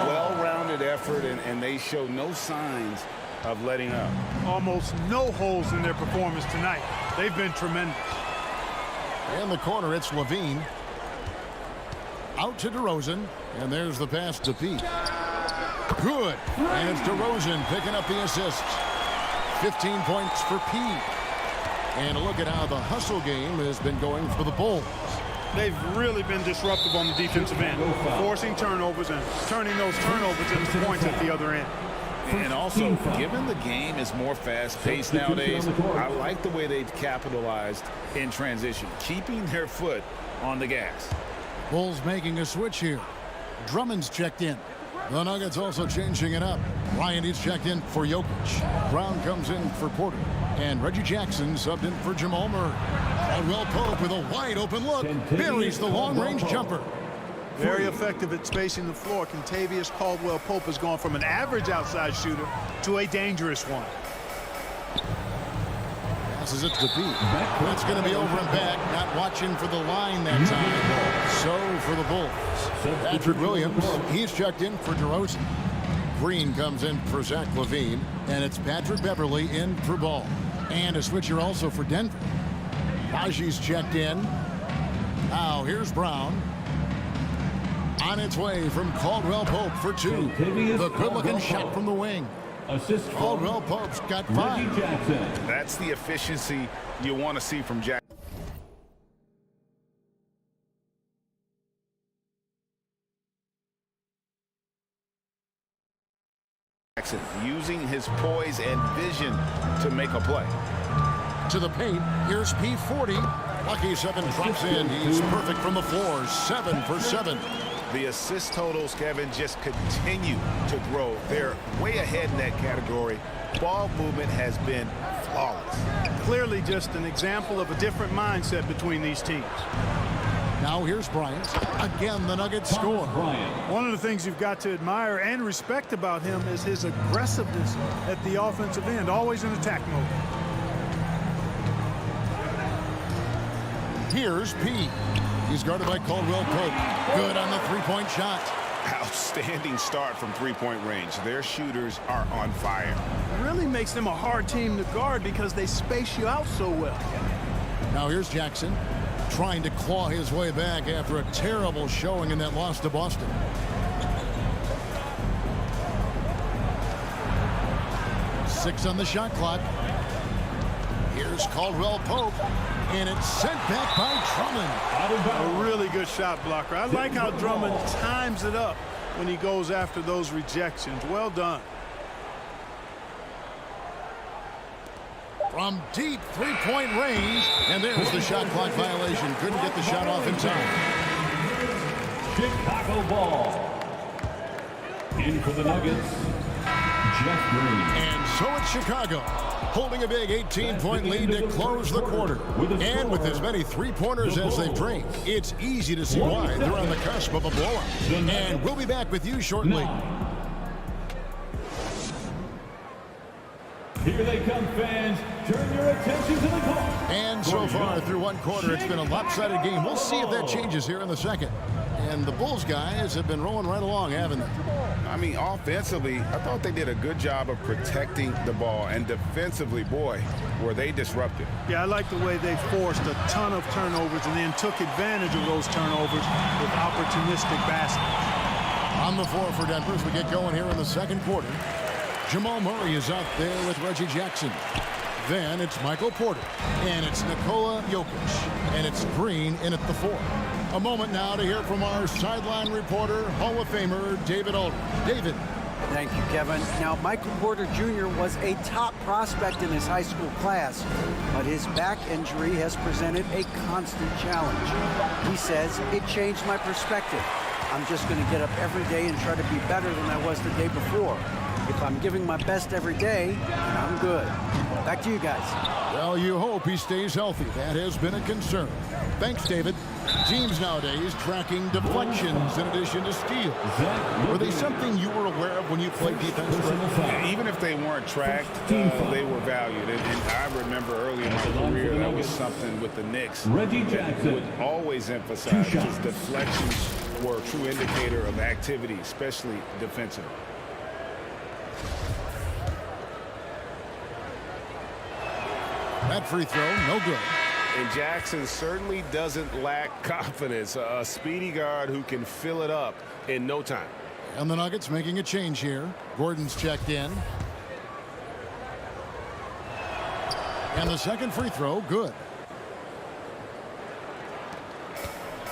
Well-rounded effort, and they show no signs of letting up. Almost no holes in their performance tonight. They've been tremendous. In the corner, it's Levine. Out to DeRozan, and there's the pass to Pete. Good, and it's DeRozan picking up the assist. 15 points for Pete. And a look at how the hustle game has been going for the Bulls. They've really been disruptive on the defensive end, forcing turnovers and turning those turnovers into points at the other end. And also, given the game is more fast-paced nowadays, I like the way they've capitalized in transition, keeping their foot on the gas. Bulls making a switch here. Drummond's checked in. The Nuggets also changing it up. Ryan is checked in for Jokic. Brown comes in for Porter. And Reggie Jackson subbed in for Jamal Murray. Caldwell Pope with a wide-open look. Buries the long-range jumper. Very effective at spacing the floor. Kentavious Caldwell-Pope has gone from an average outside shooter to a dangerous one. Passes it to Pete. That's going to be over and back. Not watching for the line that time. So for the Bulls. Patrick Williams, he's checked in for DeRozan. Green comes in for Zach LaVine. And it's Patrick Beverly in for Ball. And a switcher also for Denver. Naji's checked in. Now here's Brown. On its way from Caldwell Pope for two. The good-looking shot from the wing. Assist Caldwell Pope's got 5. That's the efficiency you want to see from Jackson. Using his poise and vision to make a play. To the paint, here's P40. Lucky 7 drops in. He's perfect from the floor. 7 for 7. The assist totals, Kevin, just continue to grow. They're way ahead in that category. Ball movement has been flawless. Clearly just an example of a different mindset between these teams. Now here's Bryant. Again, the Nuggets score. One of the things you've got to admire and respect about him is his aggressiveness at the offensive end, always in attack mode. Here's P. He's guarded by Caldwell Pope. Good on the three-point shot. Outstanding start from three-point range. Their shooters are on fire. It really makes them a hard team to guard because they space you out so well. Now here's Jackson trying to claw his way back after a terrible showing in that loss to Boston. Six on the shot clock. Here's Caldwell Pope, and it's sent back by Drummond. A really good shot blocker. I like how Drummond times it up when he goes after those rejections. Well done. From deep three-point range, and there's the shot clock violation. Couldn't get the shot off in time. Chicago ball. In for the Nuggets, Jeff Green. And so it's Chicago, holding a big 18-point lead to close the quarter. And with as many three-pointers as they've drained, it's easy to see why they're on the cusp of a blowout. And we'll be back with you shortly. Here they come, fans. Turn your attention to the court. And so far through one quarter, it's been a lopsided game. We'll see if that changes here in the second. And the Bulls guys have been rolling right along, haven't they? I mean, offensively, I thought they did a good job of protecting the ball. And defensively, boy, were they disruptive. Yeah, I like the way they forced a ton of turnovers and then took advantage of those turnovers with opportunistic baskets. On the floor for Denver as we get going here in the second quarter. Jamal Murray is out there with Reggie Jackson. Then it's Michael Porter. And it's Nikola Jokic. And it's Green in at the 4. A moment now to hear from our sideline reporter, Hall of Famer David Aldridge. David. Thank you, Kevin. Now, Michael Porter Jr. was a top prospect in his high school class, but his back injury has presented a constant challenge. He says, it changed my perspective. I'm just going to get up every day and try to be better than I was the day before. If I'm giving my best every day, I'm good. Back to you guys. Well, you hope he stays healthy. That has been a concern. Thanks, David. Teams nowadays tracking deflections in addition to steals. Were they something you were aware of when you played defense? Even if they weren't tracked, they were valued. And I remember early in my career, that was something with the Knicks that would always emphasize because deflections were a true indicator of activity, especially defensively. That free throw, no good. And Jackson certainly doesn't lack confidence. A speedy guard who can fill it up in no time. And the Nuggets making a change here. Gordon's checked in. And the second free throw, good.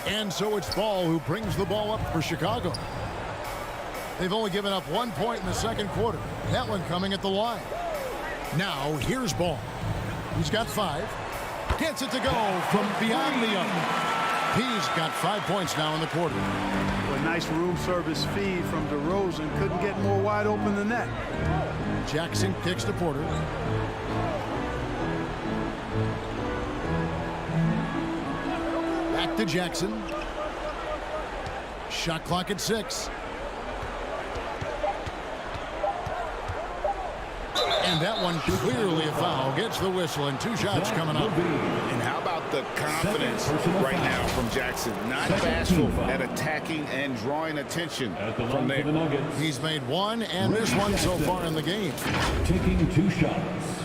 And so it's Ball who brings the ball up for Chicago. They've only given up 1 point in the second quarter. That one coming at the line. Now here's Ball. He's got 5. Gets it to go from beyond the arc. He's got 5 points now in the quarter. A nice room service feed from DeRozan. Couldn't get more wide open than that. Jackson kicks to Porter. Back to Jackson. Shot clock at 6. And that one clearly a foul. Gets the whistle and 2 shots coming up. And how about the confidence right now from Jackson? Not bashful at attacking and drawing attention from there. He's made 1 and missed 1 so far in the game. Taking 2 shots.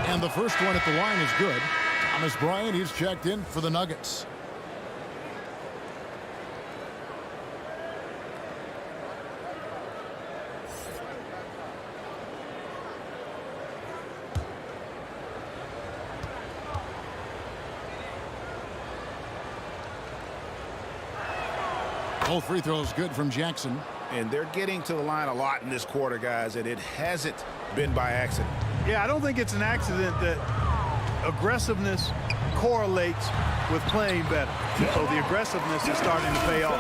And the first one at the line is good. Thomas Bryant, he's checked in for the Nuggets. Both free throws good from Jackson. And they're getting to the line a lot in this quarter, guys, and it hasn't been by accident. Yeah, I don't think it's an accident that aggressiveness correlates with playing better. So the aggressiveness is starting to pay off.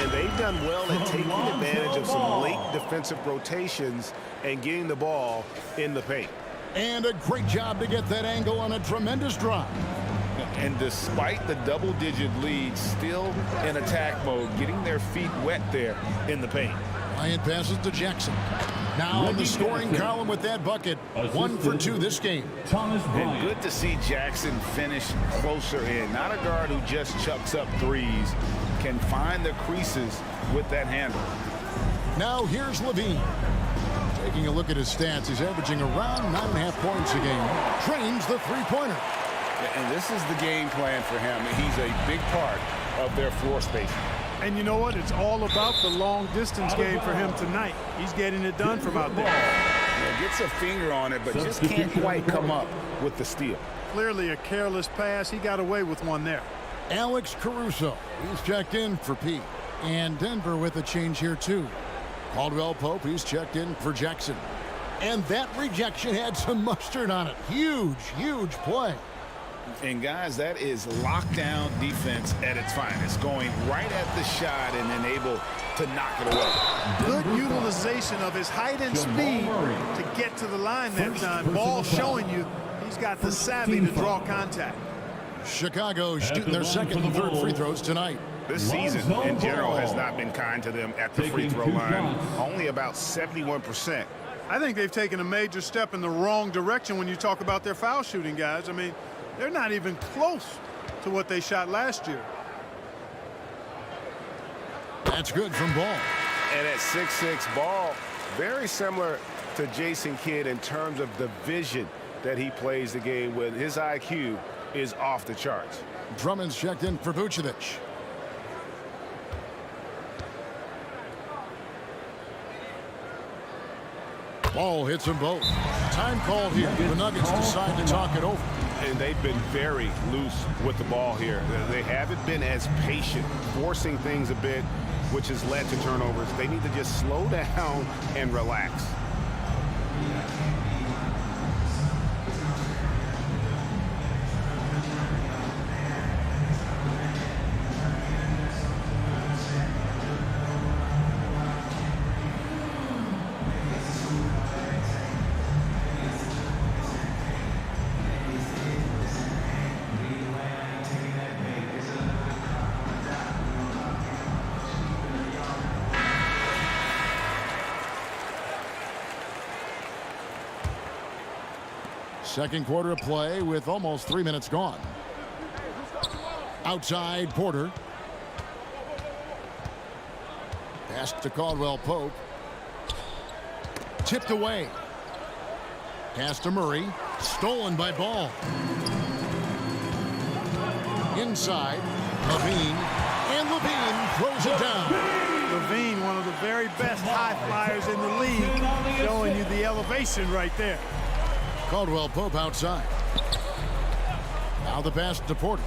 And they've done well at taking advantage of some late defensive rotations and getting the ball in the paint. And a great job to get that angle on a tremendous drive. And despite the double-digit lead, still in attack mode, getting their feet wet there in the paint. Bryant passes to Jackson. Now in the scoring column with that bucket. 1 for 2 this game. And good to see Jackson finish closer in. Not a guard who just chucks up threes. Can find the creases with that handle. Now here's Levine. Taking a look at his stats, he's averaging around 9.5 points a game. Trains the three-pointer. And this is the game plan for him. He's a big part of their floor spacing. And you know what? It's all about the long-distance game for him tonight. He's getting it done from out there. Yeah, gets a finger on it, but just can't quite come up with the steal. Clearly a careless pass. He got away with one there. Alex Caruso, he's checked in for Pete. And Denver with a change here, too. Caldwell Pope, he's checked in for Jackson. And that rejection had some mustard on it. Huge, huge play. And guys, that is lockdown defense at its finest, going right at the shot and then able to knock it away. Good utilization of his height and speed to get to the line that time. Ball showing you he's got the savvy to draw contact. Chicago shooting their second and third free throws tonight. This season in general has not been kind to them at the free throw line. Only about 71%. I think they've taken a major step in the wrong direction when you talk about their foul shooting, guys. I mean, they're not even close to what they shot last year. That's good from Ball. And at 6'6", Ball, very similar to Jason Kidd in terms of the vision that he plays the game with. His IQ is off the charts. Drummond's checked in for Vucevic. Ball hits them both. Time called here. The Nuggets decide to talk it over. And they've been very loose with the ball here. They haven't been as patient, forcing things a bit, which has led to turnovers. They need to just slow down and relax. Second quarter of play with almost 3 minutes gone. Outside Porter. Pass to Caldwell Pope. Tipped away. Pass to Murray. Stolen by Ball. Inside. Levine. And Levine throws it down. Levine, one of the very best high flyers in the league, showing you the elevation right there. Caldwell Pope outside. Now the pass to Porter.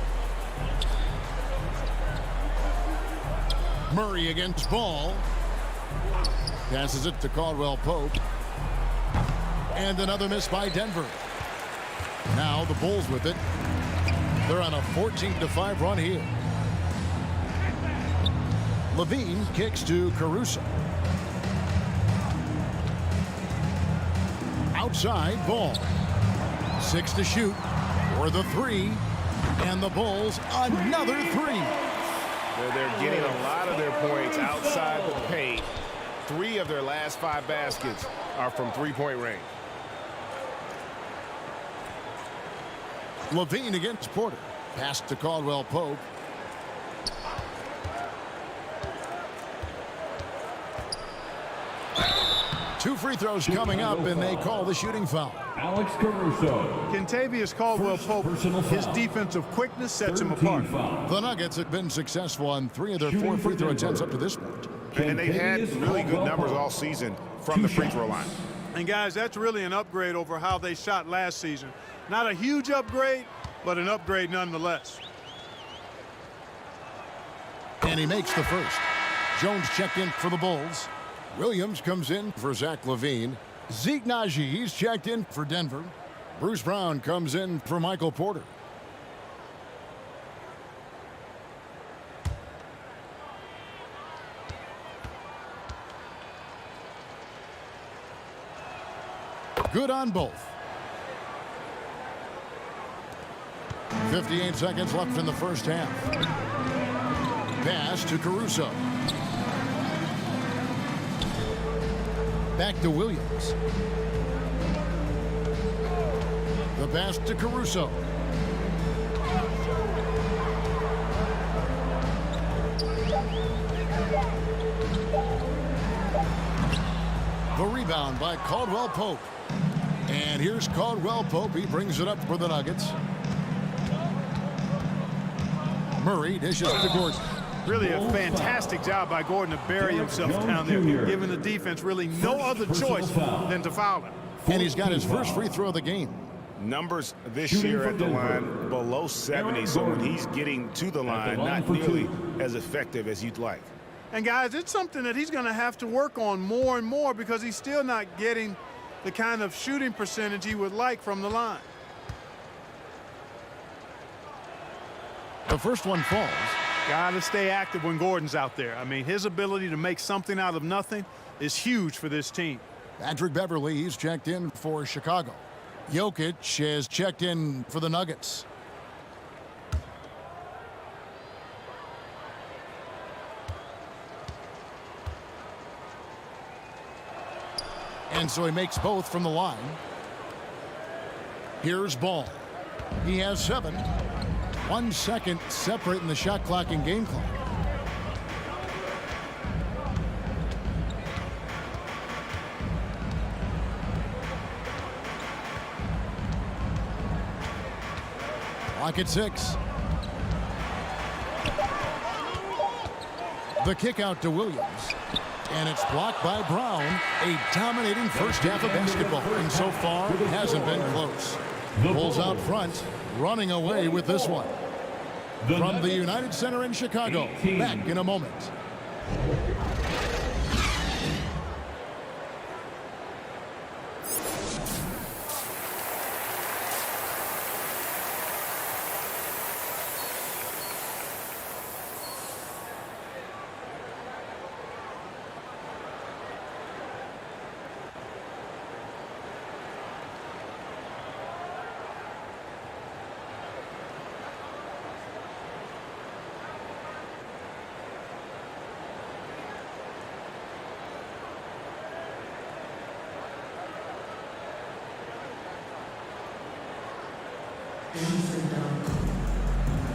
Murray against Ball. Passes it to Caldwell Pope. And another miss by Denver. Now the Bulls with it. They're on a 14-5 run here. Levine kicks to Caruso. Outside Ball. 6 to shoot for the three. And the Bulls another three. They're getting a lot of their points outside the paint. 3 of their last 5 baskets are from three-point range. Levine against Porter. Pass to Caldwell Pope. Two free throws coming up, and they call the shooting foul. Alex Caruso. Kentavious Caldwell Pope, his defensive quickness sets him apart. The Nuggets have been successful on 3 of their 4 free throw attempts up to this point. And they've had really good numbers all season from the free throw line. And guys, that's really an upgrade over how they shot last season. Not a huge upgrade, but an upgrade nonetheless. And he makes the first. Jones checked in for the Bulls. Williams comes in for Zach LaVine. Zeke Naji, he's checked in for Denver. Bruce Brown comes in for Michael Porter. Good on both. 58 seconds left in the first half. Pass to Caruso. Back to Williams. The pass to Caruso. The rebound by Caldwell Pope. And here's Caldwell Pope. He brings it up for the Nuggets. Murray dishes to Gordon. Really a fantastic job by Gordon to bury himself down there, giving the defense really no other choice than to foul him. And he's got his first free throw of the game. Numbers this year at the line below 70, so when he's getting to the line, not nearly as effective as you'd like. And guys, it's something that he's going to have to work on more and more because he's still not getting the kind of shooting percentage he would like from the line. The first one falls. Got to stay active when Gordon's out there. I mean, his ability to make something out of nothing is huge for this team. Patrick Beverly, he's checked in for Chicago. Jokic has checked in for the Nuggets. And so he makes both from the line. Here's Ball. He has 7. 1 second separating the shot clock and game clock. Clock at 6. The kick out to Williams. And it's blocked by Brown. A dominating first half of basketball. And so far, it hasn't been close. Bulls out front, running away with this one. From the United Center in Chicago, back in a moment.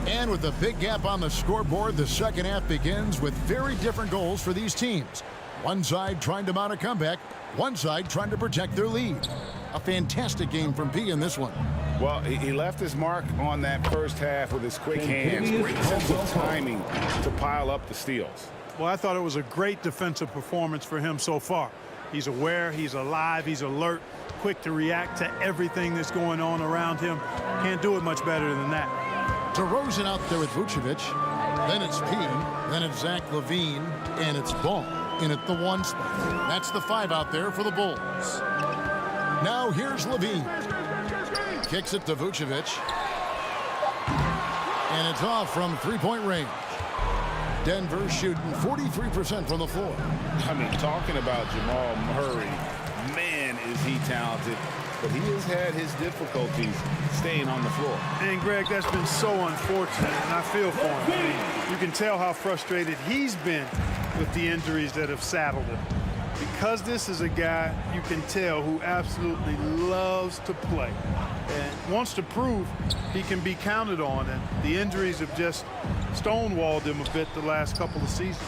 And with a big gap on the scoreboard, the second half begins with very different goals for these teams. One side trying to mount a comeback, one side trying to protect their lead. A fantastic game from P in this one. Well, he left his mark on that first half with his quick hands, great sense of timing to pile up the steals. Well, I thought it was a great defensive performance for him so far. He's aware, he's alive, he's alert, quick to react to everything that's going on around him. Can't do it much better than that. DeRozan out there with Vucevic. Then it's P. Then it's Zach LaVine. And it's Ball in at the 1 spot. That's the 5 out there for the Bulls. Now here's LaVine. Kicks it to Vucevic. And it's off from three-point range. Denver shooting 43% from the floor. I mean, talking about Jamal Murray, man, is he talented. But he has had his difficulties staying on the floor. And, Greg, that's been so unfortunate, and I feel for him. You can tell how frustrated he's been with the injuries that have saddled him. Because this is a guy you can tell who absolutely loves to play and wants to prove he can be counted on, and the injuries have just stonewalled him a bit the last couple of seasons.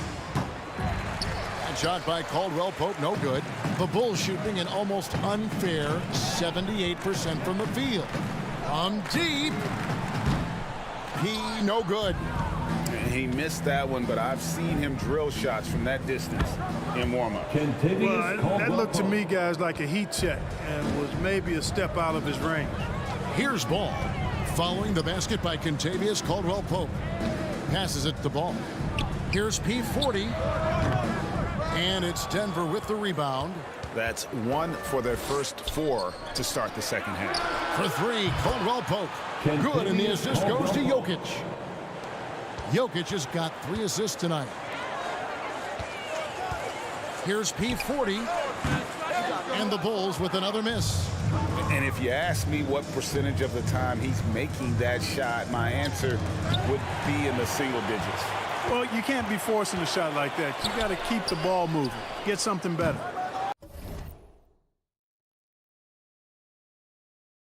Shot by Caldwell Pope, no good. The Bulls shooting an almost unfair 78% from the field. From deep. He no good. And he missed that one, but I've seen him drill shots from that distance in warm-up. Well, that looked to me, guys, like a heat check and was maybe a step out of his range. Here's Ball. Following the basket by Kentavious Caldwell Pope. Passes it to Ball. Here's P40. And it's Denver with the rebound. That's 1 for their first 4 to start the second half. For 3, Caldwell Pope. Good, and the assist goes to Jokic. Jokic has got 3 assists tonight. Here's P40. And the Bulls with another miss. And if you ask me what percentage of the time he's making that shot, my answer would be in the single digits. Well, you can't be forcing a shot like that. You got to keep the ball moving. Get something better.